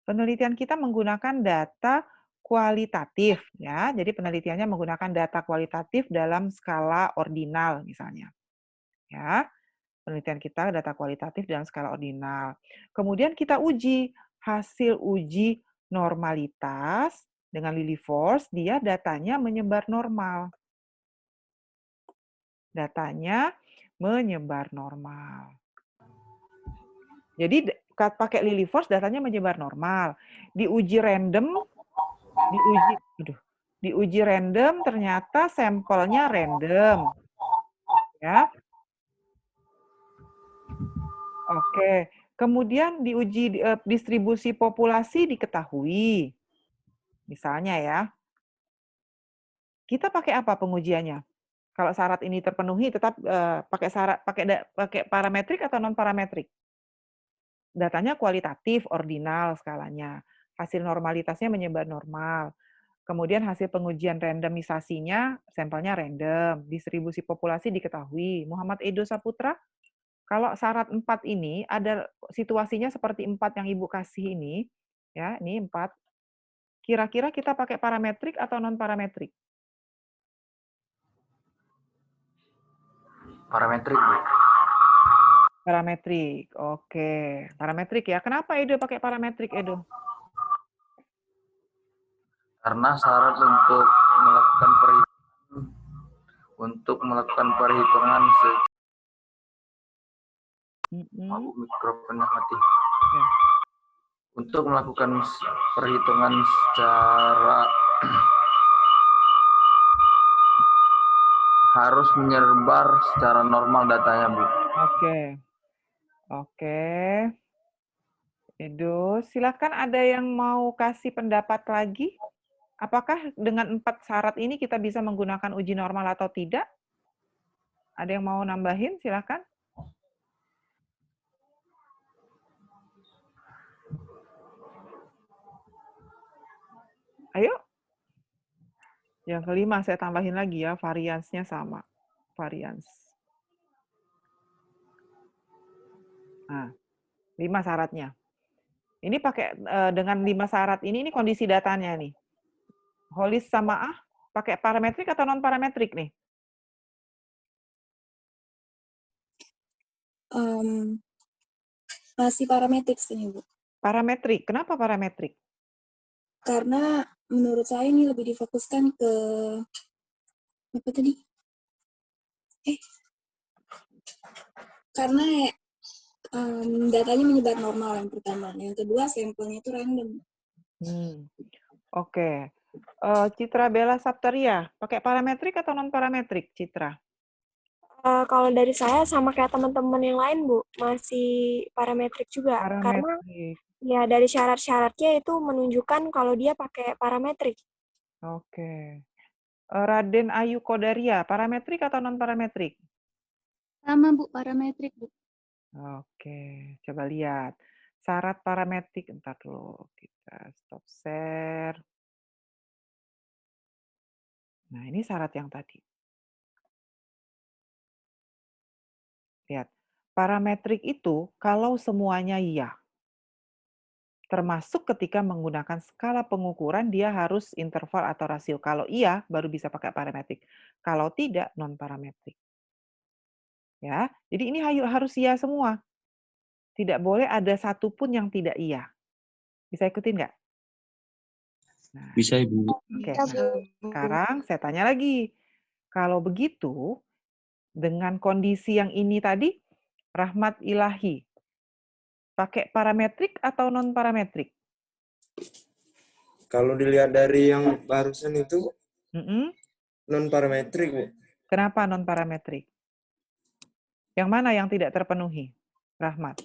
Penelitian kita menggunakan data kualitatif ya. Jadi penelitiannya menggunakan data kualitatif dalam skala ordinal misalnya. Ya. Penelitian kita data kualitatif dalam skala ordinal. Kemudian kita uji hasil uji normalitas dengan Lilliefors, dia datanya menyebar normal. Datanya menyebar normal. Jadi pakai Lilliefors datanya menyebar normal. Diuji random ternyata sampelnya random. Ya. Oke. Kemudian diuji distribusi populasi diketahui. Misalnya ya. Kita pakai apa pengujiannya? Kalau syarat ini terpenuhi tetap pakai parametrik atau non parametrik? Datanya kualitatif, ordinal skalanya. Hasil normalitasnya menyebar normal. Kemudian hasil pengujian randomisasinya, sampelnya random. Distribusi populasi diketahui. Muhammad Edo Saputra, kalau syarat 4 ini, ada situasinya seperti 4 yang Ibu kasih ini, ya, ini 4. Kira-kira kita pakai parametrik atau non-parametrik? Parametrik, Bu. Parametrik, oke. Parametrik ya. Kenapa Edo pakai parametrik, Edo? Karena syarat untuk melakukan perhitungan mikrofonnya mati. Ya. Untuk melakukan perhitungan secara harus menyebar secara normal datanya, Bu. Oke. Edo, silakan ada yang mau kasih pendapat lagi? Apakah dengan 4 syarat ini kita bisa menggunakan uji normal atau tidak? Ada yang mau nambahin? Silakan. Ayo. Yang kelima saya tambahin lagi ya, variansnya sama. Varians. Nah, 5 syaratnya. Ini pakai dengan 5 syarat ini kondisi datanya nih. Holis sama A, pakai parametrik atau non-parametrik nih? Masih parametrik sih, Bu. Parametrik. Kenapa parametrik? Karena menurut saya ini lebih difokuskan ke apa tadi? Karena datanya menyebar normal yang pertama. Yang kedua, sampelnya itu random. Oke. Citra Bella Saptaria, pakai parametrik atau non-parametrik, Citra? Kalau dari saya sama kayak teman-teman yang lain, Bu, masih parametrik juga. Karena ya dari syarat-syaratnya itu menunjukkan kalau dia pakai parametrik. Oke. Raden Ayu Kodaria, parametrik atau non-parametrik? Sama, Bu, parametrik, Bu. Oke, coba lihat. Syarat parametrik, entar dulu. Kita stop share. Nah, ini syarat yang tadi. Lihat, parametrik itu kalau semuanya iya. Termasuk ketika menggunakan skala pengukuran, dia harus interval atau rasio. Kalau iya, baru bisa pakai parametrik. Kalau tidak, non-parametrik. Ya, jadi ini harus iya semua. Tidak boleh ada satupun yang tidak iya. Bisa ikutin nggak? Nah, Bisa, Ibu. oke, nah, sekarang saya tanya lagi. Kalau begitu, dengan kondisi yang ini tadi, rahmat ilahi, pakai parametrik atau non-parametrik? Kalau dilihat dari yang barusan itu, non-parametrik, Bu. Kenapa non-parametrik? Yang mana yang tidak terpenuhi, Rahmat?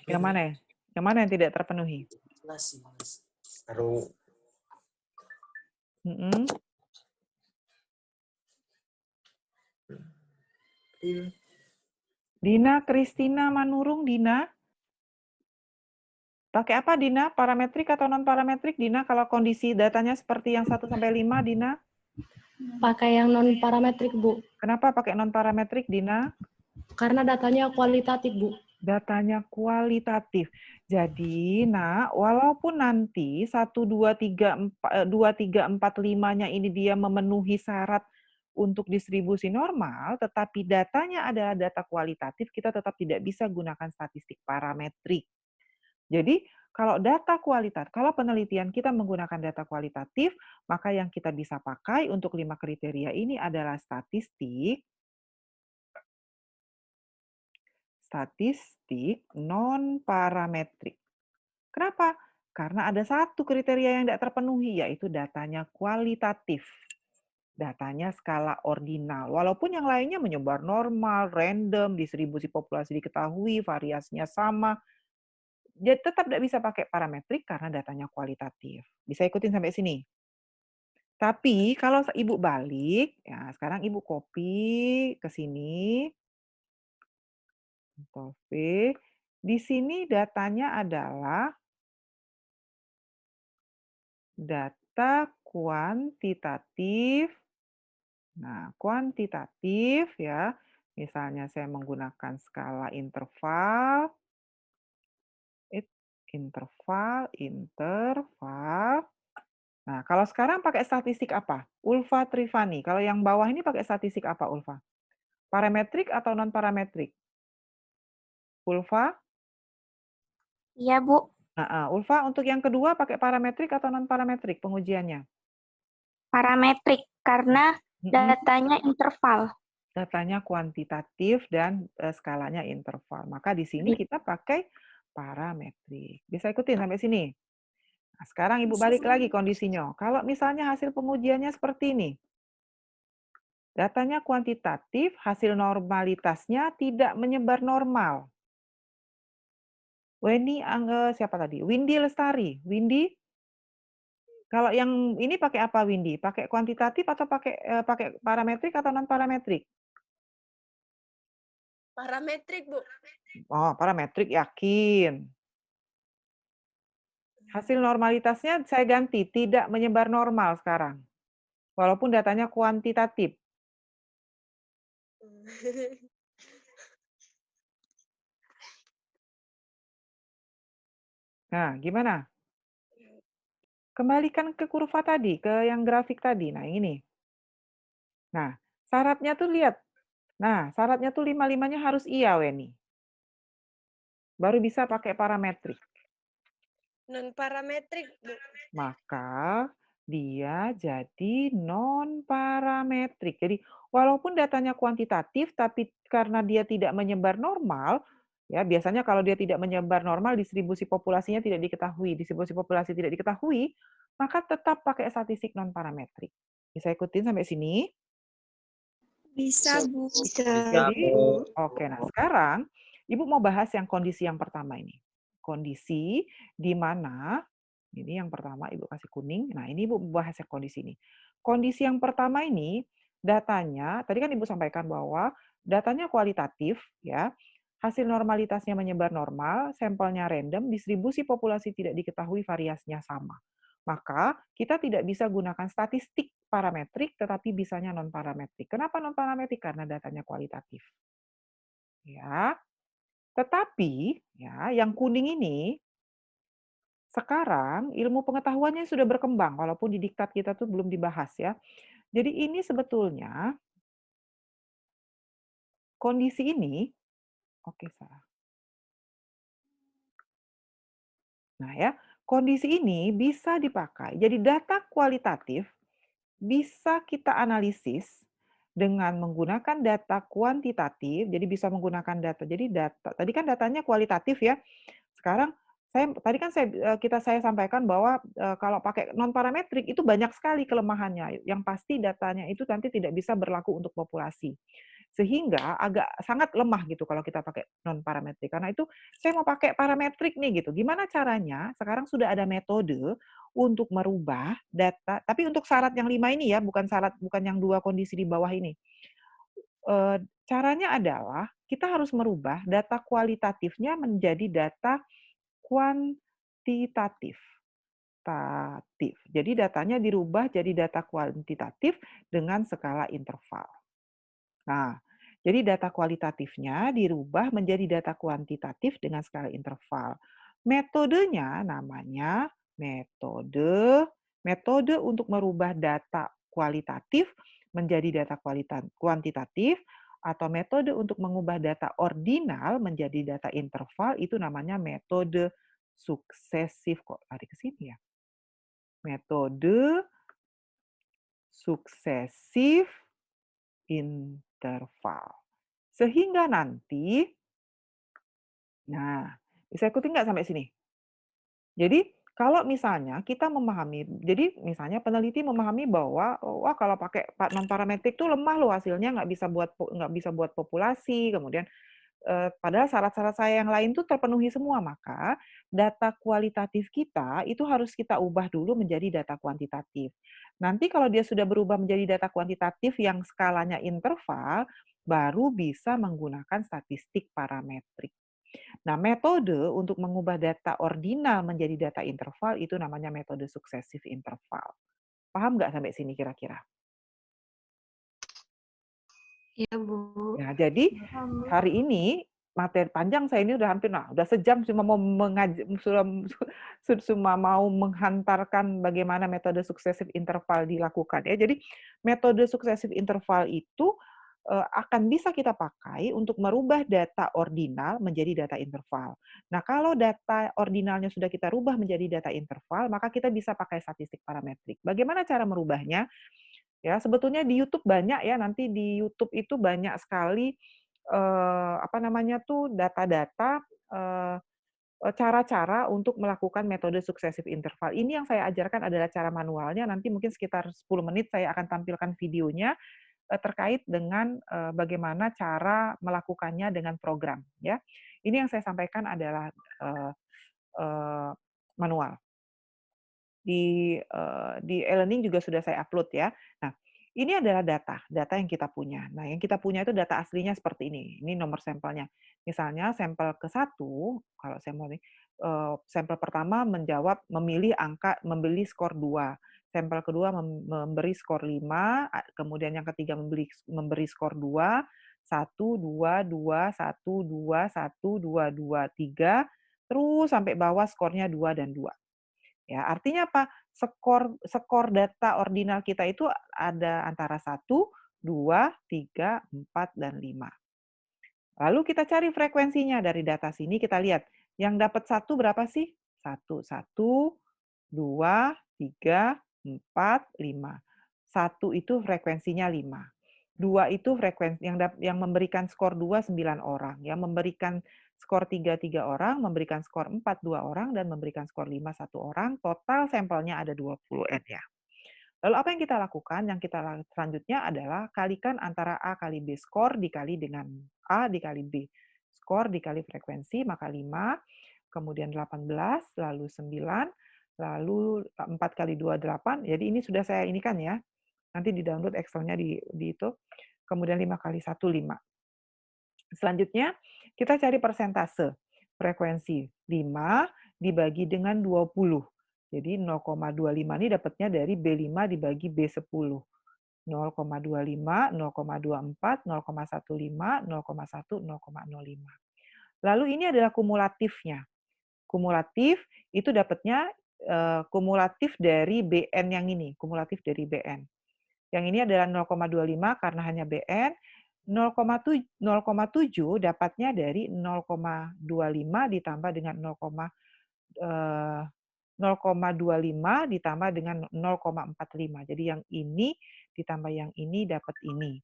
Yang mana ya? Yang mana yang tidak terpenuhi? Dina Kristina Manurung, Dina. Pakai apa, Dina? Parametrik atau non-parametrik, Dina? Kalau kondisi datanya seperti yang 1 sampai 5, Dina? Pakai yang non-parametrik, Bu. Kenapa pakai non-parametrik, Dina? Karena datanya kualitatif, Bu. Datanya kualitatif. Jadi, nah, walaupun nanti 1, 2, 3, 4, 5-nya ini dia memenuhi syarat untuk distribusi normal, tetapi datanya adalah data kualitatif, kita tetap tidak bisa gunakan statistik parametrik. Jadi, kalau data kualitatif, kalau penelitian kita menggunakan data kualitatif, maka yang kita bisa pakai untuk 5 kriteria ini adalah statistik non-parametrik. Kenapa? Karena ada satu kriteria yang tidak terpenuhi, yaitu datanya kualitatif. Datanya skala ordinal. Walaupun yang lainnya menyebar normal, random, distribusi populasi diketahui, variasinya sama, jadi tetap tidak bisa pakai parametrik karena datanya kualitatif. Bisa ikutin sampai sini? Tapi kalau Ibu balik, ya sekarang Ibu copy ke sini. Ctrl V. Di sini datanya adalah data kuantitatif. Nah, kuantitatif ya. Misalnya saya menggunakan skala interval. Interval. Nah, kalau sekarang pakai statistik apa? Ulfa Trivani. Kalau yang bawah ini pakai statistik apa, Ulfa? Parametrik atau non-parametrik? Ulfa? Iya, Bu. Nah, Ulfa, untuk yang kedua pakai parametrik atau non-parametrik pengujiannya? Parametrik, karena datanya interval. Datanya kuantitatif dan skalanya interval. Maka di sini kita pakai parametrik. Bisa ikutin sampai sini? Nah, sekarang Ibu balik lagi kondisinya. Kalau misalnya hasil pengujiannya seperti ini. Datanya kuantitatif, hasil normalitasnya tidak menyebar normal. Siapa tadi? Windy Lestari. Windy, kalau yang ini pakai apa, Windy? Pakai kuantitatif atau pakai parametrik atau non-parametrik? Parametrik, Bu. Oh, parametrik, yakin. Hasil normalitasnya saya ganti, tidak menyebar normal sekarang. Walaupun datanya kuantitatif. Nah, gimana? Kembalikan ke kurva tadi, ke yang grafik tadi. Nah, ini. Nah, syaratnya tuh lihat. Nah, syaratnya tuh 5-5-nya harus iya, Weni. Baru bisa pakai parametrik. Non-parametrik, Bu. Maka dia jadi non-parametrik. Jadi, walaupun datanya kuantitatif, tapi karena dia tidak menyebar normal, ya biasanya kalau dia tidak menyebar normal, distribusi populasinya tidak diketahui. Distribusi populasi tidak diketahui, maka tetap pakai statistik non-parametrik. Bisa ikutin sampai sini? Bisa, Bu. Jadi, oke. Nah, sekarang Ibu mau bahas yang kondisi yang pertama ini. Kondisi di mana, ini yang pertama Ibu kasih kuning, nah ini Ibu bahas yang kondisi ini. Kondisi yang pertama ini, datanya, tadi kan Ibu sampaikan bahwa datanya kualitatif, ya, hasil normalitasnya menyebar normal, sampelnya random, distribusi populasi tidak diketahui, variasinya sama. Maka kita tidak bisa gunakan statistik parametrik, tetapi bisanya non-parametrik. Kenapa non-parametrik? Karena datanya kualitatif. Ya, tetapi ya, yang kuning ini sekarang ilmu pengetahuannya sudah berkembang, walaupun di diktat kita tuh belum dibahas ya. Jadi ini sebetulnya kondisi ini, oke salah. Nah ya, kondisi ini bisa dipakai. Jadi data kualitatif bisa kita analisis dengan menggunakan data kuantitatif. Jadi bisa menggunakan data. Jadi data tadi kan datanya kualitatif ya. Sekarang saya sampaikan bahwa kalau pakai non parametrik itu banyak sekali kelemahannya. Yang pasti datanya itu nanti tidak bisa berlaku untuk populasi. Sehingga agak sangat lemah gitu kalau kita pakai non parametrik. Karena itu saya mau pakai parametrik nih gitu. Gimana caranya? Sekarang sudah ada metode untuk merubah data, tapi untuk syarat yang 5 ini ya, bukan yang 2 kondisi di bawah ini. Caranya adalah kita harus merubah data kualitatifnya menjadi data kuantitatif. Jadi datanya dirubah jadi data kuantitatif dengan skala interval. Nah, jadi data kualitatifnya dirubah menjadi data kuantitatif dengan skala interval. Metodenya namanya metode untuk merubah data kualitatif menjadi data kuantitatif, atau metode untuk mengubah data ordinal menjadi data interval, itu namanya metode suksesif. Kok lari ke sini ya? Metode suksesif interval. Sehingga nanti, nah, bisa ikutin nggak sampai sini? Jadi, kalau misalnya kita memahami, jadi misalnya peneliti memahami bahwa, wah kalau pakai non-parametrik itu lemah loh hasilnya, nggak bisa buat populasi, kemudian padahal syarat-syarat saya yang lain tuh terpenuhi semua, maka data kualitatif kita itu harus kita ubah dulu menjadi data kuantitatif. Nanti kalau dia sudah berubah menjadi data kuantitatif yang skalanya interval, baru bisa menggunakan statistik parametrik. Nah, metode untuk mengubah data ordinal menjadi data interval itu namanya metode suksesif interval. Paham nggak sampai sini kira-kira? Iya, Bu. Nah, jadi hari ini materi panjang saya ini udah hampir, udah sejam cuma mau mau menghantarkan bagaimana metode suksesif interval dilakukan ya. Jadi metode suksesif interval itu akan bisa kita pakai untuk merubah data ordinal menjadi data interval. Nah, kalau data ordinalnya sudah kita rubah menjadi data interval, maka kita bisa pakai statistik parametrik. Bagaimana cara merubahnya? Ya, sebetulnya di YouTube banyak ya, nanti di YouTube itu banyak sekali data-data, cara-cara untuk melakukan metode suksesif interval. Ini yang saya ajarkan adalah cara manualnya, nanti mungkin sekitar 10 menit saya akan tampilkan videonya terkait dengan bagaimana cara melakukannya dengan program ya. Ini yang saya sampaikan adalah manual. Di e-learning juga sudah saya upload ya. Nah, ini adalah data yang kita punya. Nah, yang kita punya itu data aslinya seperti ini. Ini nomor sampelnya. Misalnya sampel ke-1, kalau saya mau sampel pertama memilih skor 2. Sampel kedua memberi skor 5, kemudian yang ketiga memberi skor 2, 1, 2, 2, 1, 2, 1, 2, 2, 3, terus sampai bawah skornya 2 dan 2. Ya, artinya apa? Skor data ordinal kita itu ada antara 1, 2, 3, 4, dan 5. Lalu kita cari frekuensinya dari data sini, kita lihat. Yang dapat 1 berapa sih? 1, 1, 2, 3, 4, 5. 1 itu frekuensinya 5. 2 itu frekuensi yang memberikan skor 2 9 orang, yang memberikan skor 3 3 orang, memberikan skor 4 2 orang, dan memberikan skor 5 1 orang. Total sampelnya ada 20N ya. Lalu apa yang kita lakukan? Yang kita selanjutnya adalah kalikan antara A kali B skor dikali dengan A dikali B. skor dikali frekuensi, maka 5, kemudian 18, lalu 9, lalu 4 kali 2, 8. Jadi ini sudah saya inikan ya. Nanti di-download Excel-nya di itu. Kemudian 5 kali 1, 5. Selanjutnya, kita cari persentase. Frekuensi 5 dibagi dengan 20. Jadi 0,25 ini dapatnya dari B5 dibagi B10. 0,25, 0,24, 0,15, 0,1, 0,05. Lalu ini adalah kumulatifnya. Kumulatif itu dapatnya kumulatif dari BN yang ini, kumulatif dari BN. Yang ini adalah 0,25 karena hanya BN, 0,7 dapatnya dari 0,25 ditambah dengan 0,25 ditambah dengan 0,45. Jadi yang ini ditambah yang ini dapat ini.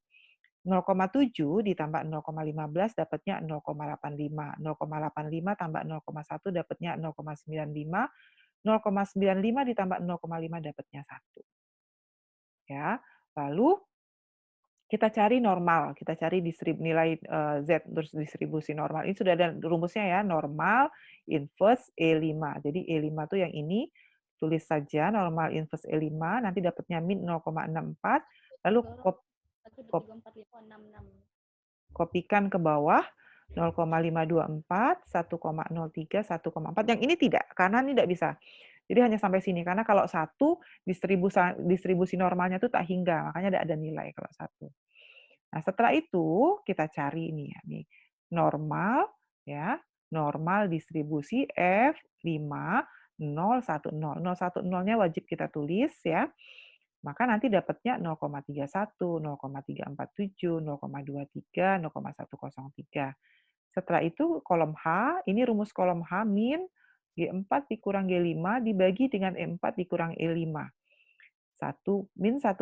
0,7 ditambah 0,15 dapatnya 0,85. 0,85 tambah 0,1 dapatnya 0,95. 0,95 ditambah 0,5 dapatnya 1. Ya. Lalu kita cari normal, kita cari nilai Z terus distribusi normal. Ini sudah ada rumusnya ya, normal inverse E5. Jadi E5 itu yang ini, tulis saja normal inverse E5, nanti dapatnya min 0,64, lalu kopikan ke bawah 0,524, 1,03, 1,4. Yang ini tidak, karena ini tidak bisa. Jadi hanya sampai sini, karena kalau 1 distribusi normalnya itu tak hingga, makanya tidak ada nilai kalau 1. Nah, setelah itu kita cari ini ya, nih normal ya, normal distribusi F5 010. 010-nya wajib kita tulis ya. Maka nanti dapatnya 0,31, 0,347, 0,23, 0,103. Setelah itu kolom H, ini rumus kolom H min G4 dikurang G5 dibagi dengan E4 dikurang E5. Min 1,27,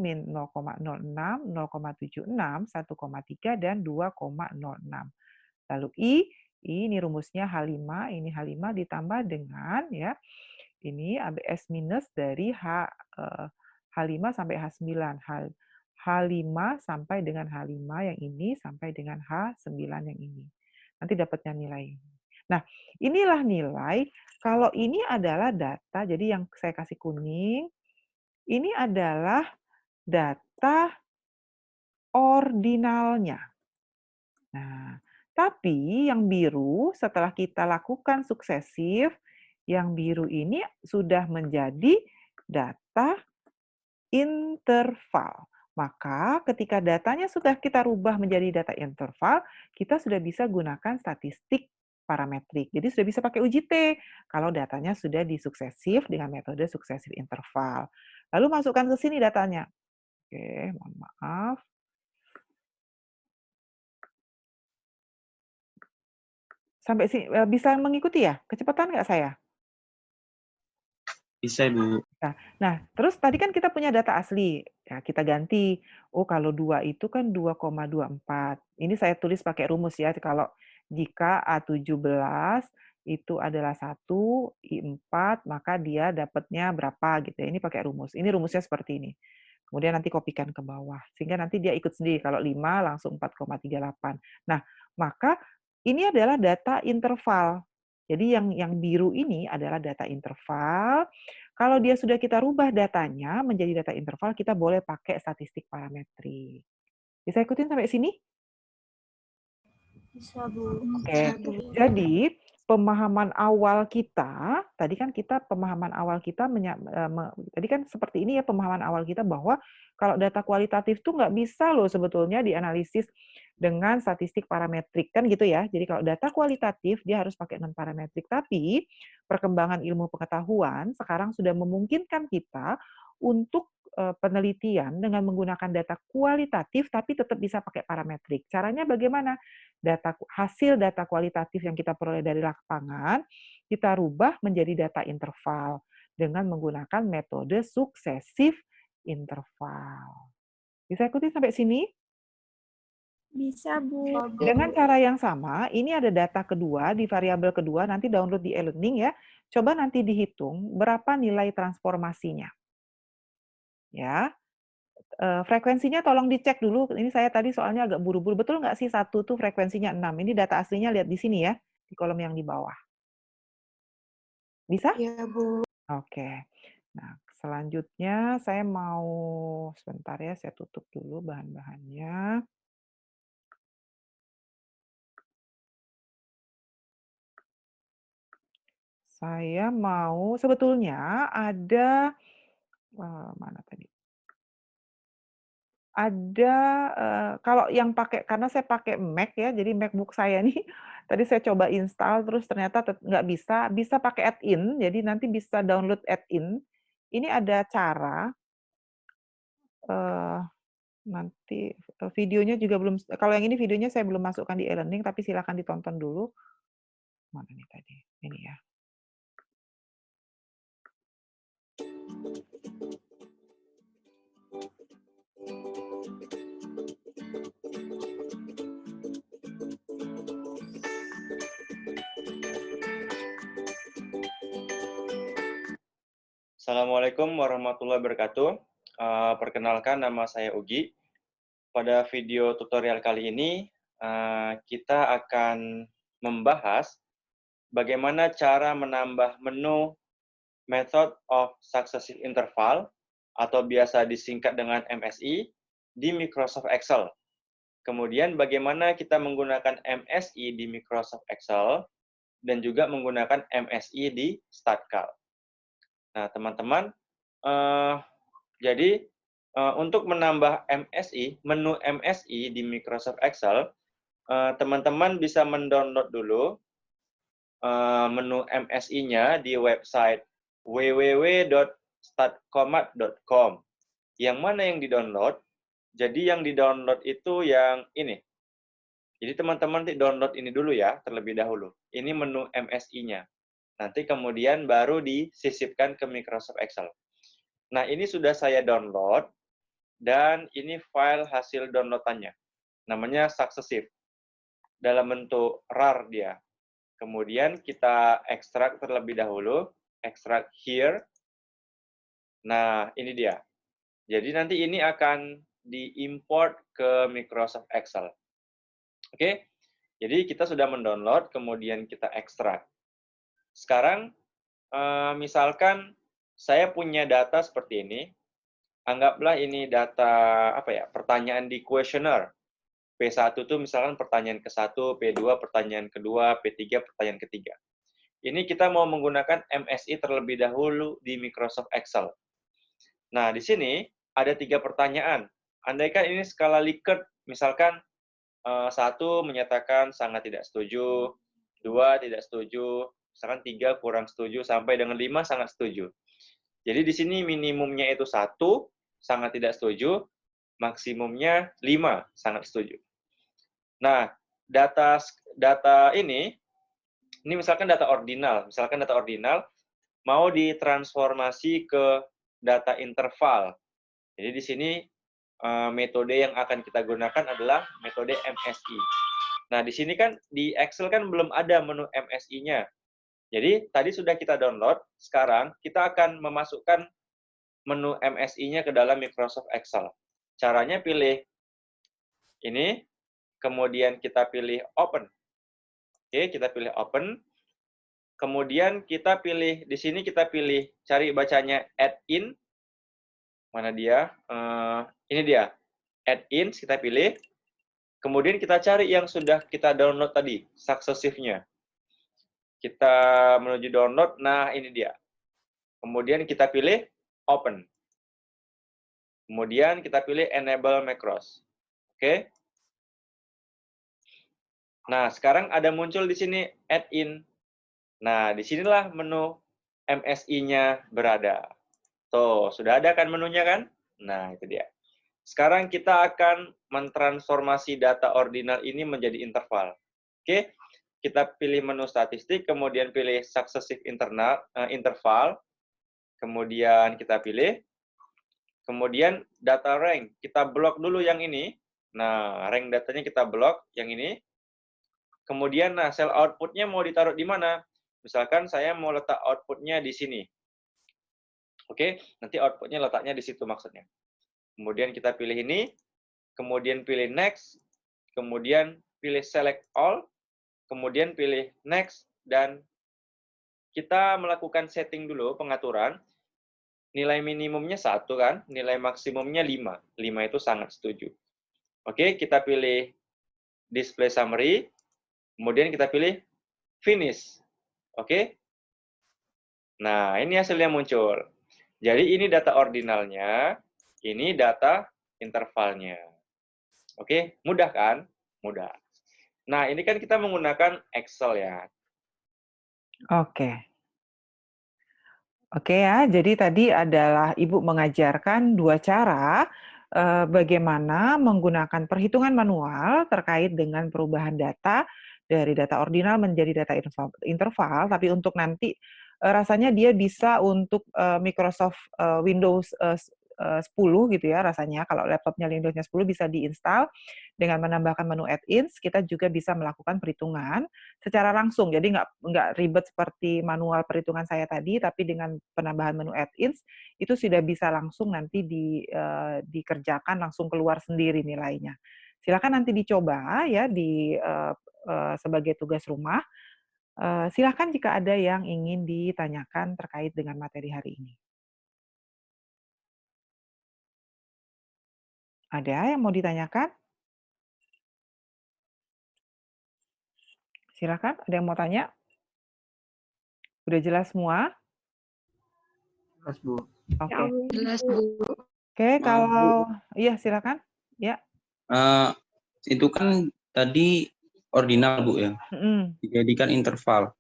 min 0,06, 0,76, 1,3, dan 2,06. Lalu I ini rumusnya H5, ini H5 ditambah dengan ya, ini ABS minus dari H5 sampai H9. H5 sampai dengan H5 yang ini sampai dengan H9 yang ini. Nanti dapatnya nilai. Nah, inilah nilai. Kalau ini adalah data, jadi yang saya kasih kuning, ini adalah data ordinalnya. Nah, tapi yang biru setelah kita lakukan sukesif, yang biru ini sudah menjadi data interval. Maka ketika datanya sudah kita rubah menjadi data interval, kita sudah bisa gunakan statistik parametrik. Jadi sudah bisa pakai uji T kalau datanya sudah disuksesif dengan metode suksesif interval. Lalu masukkan ke sini datanya. Oke, mohon maaf. Sampai sini bisa mengikuti ya? Kecepatan nggak saya? Bisa, Bu. Nah, terus tadi kan kita punya data asli. Ya, kita ganti. Oh, kalau 2 itu kan 2,24. Ini saya tulis pakai rumus ya. Kalau jika A17 itu adalah 1, I4, maka dia dapatnya berapa gitu ya. Ini pakai rumus. Ini rumusnya seperti ini. Kemudian nanti kopikan ke bawah. Sehingga nanti dia ikut sendiri. Kalau 5 langsung 4,38. Nah, maka ini adalah data interval. Jadi yang biru ini adalah data interval. Kalau dia sudah kita rubah datanya menjadi data interval, kita boleh pakai statistik parametrik. Bisa ikutin sampai sini? Bisa, Bu. Oke. Jadi pemahaman awal kita, tadi kan kita pemahaman awal kita, tadi kan seperti ini ya pemahaman awal kita bahwa kalau data kualitatif tuh nggak bisa loh sebetulnya dianalisis dengan statistik parametrik, kan gitu ya. Jadi kalau data kualitatif, dia harus pakai non-parametrik. Tapi perkembangan ilmu pengetahuan sekarang sudah memungkinkan kita untuk penelitian dengan menggunakan data kualitatif, tapi tetap bisa pakai parametrik. Caranya bagaimana? Hasil data kualitatif yang kita peroleh dari lapangan, kita rubah menjadi data interval dengan menggunakan metode suksesif interval. Bisa ikuti sampai sini? Bisa, Bu. Dengan cara yang sama, ini ada data kedua, di variabel kedua, nanti download di e-learning ya. Coba nanti dihitung berapa nilai transformasinya. Ya, Frekuensinya tolong dicek dulu, ini saya tadi soalnya agak buru-buru, betul nggak sih 1 tuh frekuensinya 6? Ini data aslinya lihat di sini ya, di kolom yang di bawah. Bisa? Iya, Bu. Oke. Nah, selanjutnya saya mau sebentar ya, saya tutup dulu bahan-bahannya. Saya mau sebetulnya ada, mana tadi? Ada, kalau yang pakai karena saya pakai Mac ya, jadi MacBook saya nih tadi saya coba install terus ternyata nggak bisa, bisa pakai add-in, jadi nanti bisa download add-in. Ini ada cara, eee, nanti, videonya juga belum kalau yang ini videonya saya belum masukkan di e-learning, tapi silakan ditonton dulu. Mana nih tadi? Ini ya. Assalamualaikum warahmatullahi wabarakatuh. Perkenalkan, nama saya Ugi. Pada video tutorial kali ini, kita akan membahas bagaimana cara menambah menu Method of Successive Interval, atau biasa disingkat dengan MSI, di Microsoft Excel. Kemudian bagaimana kita menggunakan MSI di Microsoft Excel, dan juga menggunakan MSI di StatCalc. Nah, teman-teman, jadi untuk menambah MSI, menu MSI di Microsoft Excel, teman-teman bisa mendownload dulu menu MSI-nya di website www.statcomat.com. Yang mana yang di-download? Jadi yang di-download itu yang ini. Jadi teman-teman download ini dulu ya, terlebih dahulu. Ini menu MSI-nya. Nanti kemudian baru disisipkan ke Microsoft Excel. Nah, ini sudah saya download, dan ini file hasil downloadannya. Namanya Successive. Dalam bentuk RAR dia. Kemudian kita ekstrak terlebih dahulu. Ekstrak here. Nah, ini dia. Jadi nanti ini akan diimport ke Microsoft Excel. Oke? Jadi kita sudah mendownload, kemudian kita ekstrak. Sekarang, misalkan saya punya data seperti ini. Anggaplah ini data pertanyaan di questionnaire. P1 itu misalkan pertanyaan ke-1, P2 pertanyaan kedua, P3 pertanyaan ketiga. Ini kita mau menggunakan MSI terlebih dahulu di Microsoft Excel. Nah, di sini ada 3 pertanyaan. Andaikan ini skala Likert, misalkan 1 menyatakan sangat tidak setuju, 2 tidak setuju, misalkan 3 kurang setuju, sampai dengan 5 sangat setuju. Jadi di sini minimumnya itu 1, sangat tidak setuju, maksimumnya 5, sangat setuju. Nah, data ini misalkan data ordinal. Misalkan data ordinal mau ditransformasi ke data interval. Jadi di sini metode yang akan kita gunakan adalah metode MSI. Nah, di sini kan di Excel kan belum ada menu MSI-nya. Jadi tadi sudah kita download, sekarang kita akan memasukkan menu MSI-nya ke dalam Microsoft Excel. Caranya pilih ini, kemudian kita pilih Open. Oke, kita pilih Open. Kemudian kita pilih, di sini kita pilih, cari bacanya Add-in. Mana dia? Ini dia. Add-in, kita pilih. Kemudian kita cari yang sudah kita download tadi, Successive-nya. Kita menuju download, nah ini dia. Kemudian kita pilih Open. Kemudian kita pilih Enable Macros. Oke. Nah, sekarang ada muncul di sini Add-in. Nah, disinilah menu MSI-nya berada. Tuh, sudah ada kan menunya kan? Nah, itu dia. Sekarang kita akan mentransformasi data ordinal ini menjadi interval. Oke. Kita pilih menu statistik, kemudian pilih successive interval, kemudian kita pilih, kemudian data rank, kita blok dulu yang ini. Nah, rank datanya kita blok yang ini. Kemudian, nah, sel output-nya mau ditaruh di mana? Misalkan saya mau letak output-nya di sini. Oke, nanti output-nya letaknya di situ maksudnya. kemudian kita pilih ini, kemudian pilih next, kemudian pilih select all, kemudian pilih next, dan kita melakukan setting dulu pengaturan. Nilai minimumnya 1 kan, nilai maksimumnya 5. 5 itu sangat setuju. Oke, kita pilih display summary, kemudian kita pilih finish. Oke. Nah, ini hasilnya muncul. Jadi ini data ordinalnya, ini data intervalnya. Oke, mudah kan? Mudah. Nah, ini kan kita menggunakan Excel ya. Oke. Oke ya, jadi tadi adalah Ibu mengajarkan 2 cara bagaimana menggunakan perhitungan manual terkait dengan perubahan data dari data ordinal menjadi data interval, tapi untuk nanti rasanya dia bisa untuk Microsoft Windows 10 gitu ya rasanya. Kalau laptopnya Windows-nya 10 bisa diinstal dengan menambahkan menu add-ins, kita juga bisa melakukan perhitungan secara langsung. Jadi nggak ribet seperti manual perhitungan saya tadi, tapi dengan penambahan menu add-ins itu sudah bisa langsung nanti dikerjakan langsung keluar sendiri nilainya. Silakan nanti dicoba ya sebagai tugas rumah. Silakan jika ada yang ingin ditanyakan terkait dengan materi hari ini. Ada yang mau ditanyakan? Silakan, ada yang mau tanya? Udah jelas semua? Jelas, Bu. Oke. Jelas, Bu. Oke, kalau iya silakan. Ya. Itu kan tadi ordinal, Bu ya. Dijadikan interval.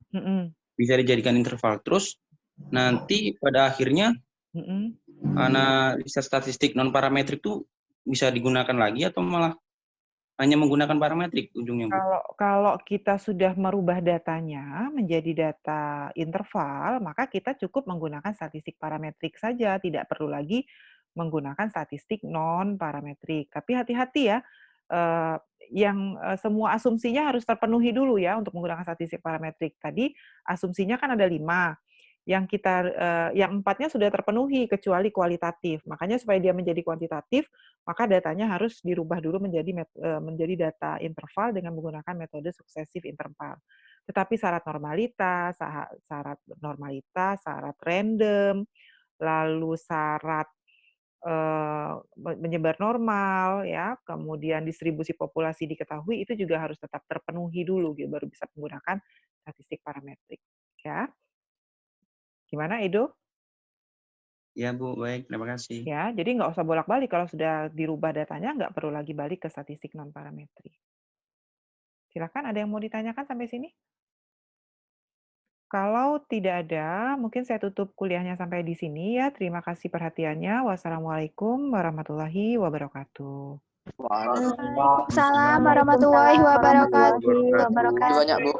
Bisa dijadikan interval. Terus nanti pada akhirnya analisa statistik non parametrik itu bisa digunakan lagi atau malah hanya menggunakan parametrik ujungnya, Bu? Kalau kita sudah merubah datanya menjadi data interval, maka kita cukup menggunakan statistik parametrik saja, tidak perlu lagi menggunakan statistik non parametrik. Tapi hati-hati ya, semua asumsinya harus terpenuhi dulu ya untuk menggunakan statistik parametrik. Tadi asumsinya kan ada 5. Yang 4-nya sudah terpenuhi kecuali kualitatif. Makanya supaya dia menjadi kuantitatif, maka datanya harus dirubah dulu menjadi data interval dengan menggunakan metode suksesif interval. Tetapi syarat normalitas, syarat random, lalu syarat menyebar normal, ya, kemudian distribusi populasi diketahui, itu juga harus tetap terpenuhi dulu, gitu, baru bisa menggunakan statistik parametrik. Ya. Gimana, Edo? Ya, Bu. Baik, terima kasih. Ya, jadi nggak usah bolak-balik. Kalau sudah dirubah datanya, nggak perlu lagi balik ke statistik non-parametrik. Silakan, ada yang mau ditanyakan sampai sini? Kalau tidak ada, mungkin saya tutup kuliahnya sampai di sini ya. Terima kasih perhatiannya. Wassalamualaikum warahmatullahi wabarakatuh. Waalaikumsalam warahmatullahi wabarakatuh. Banyak, Bu.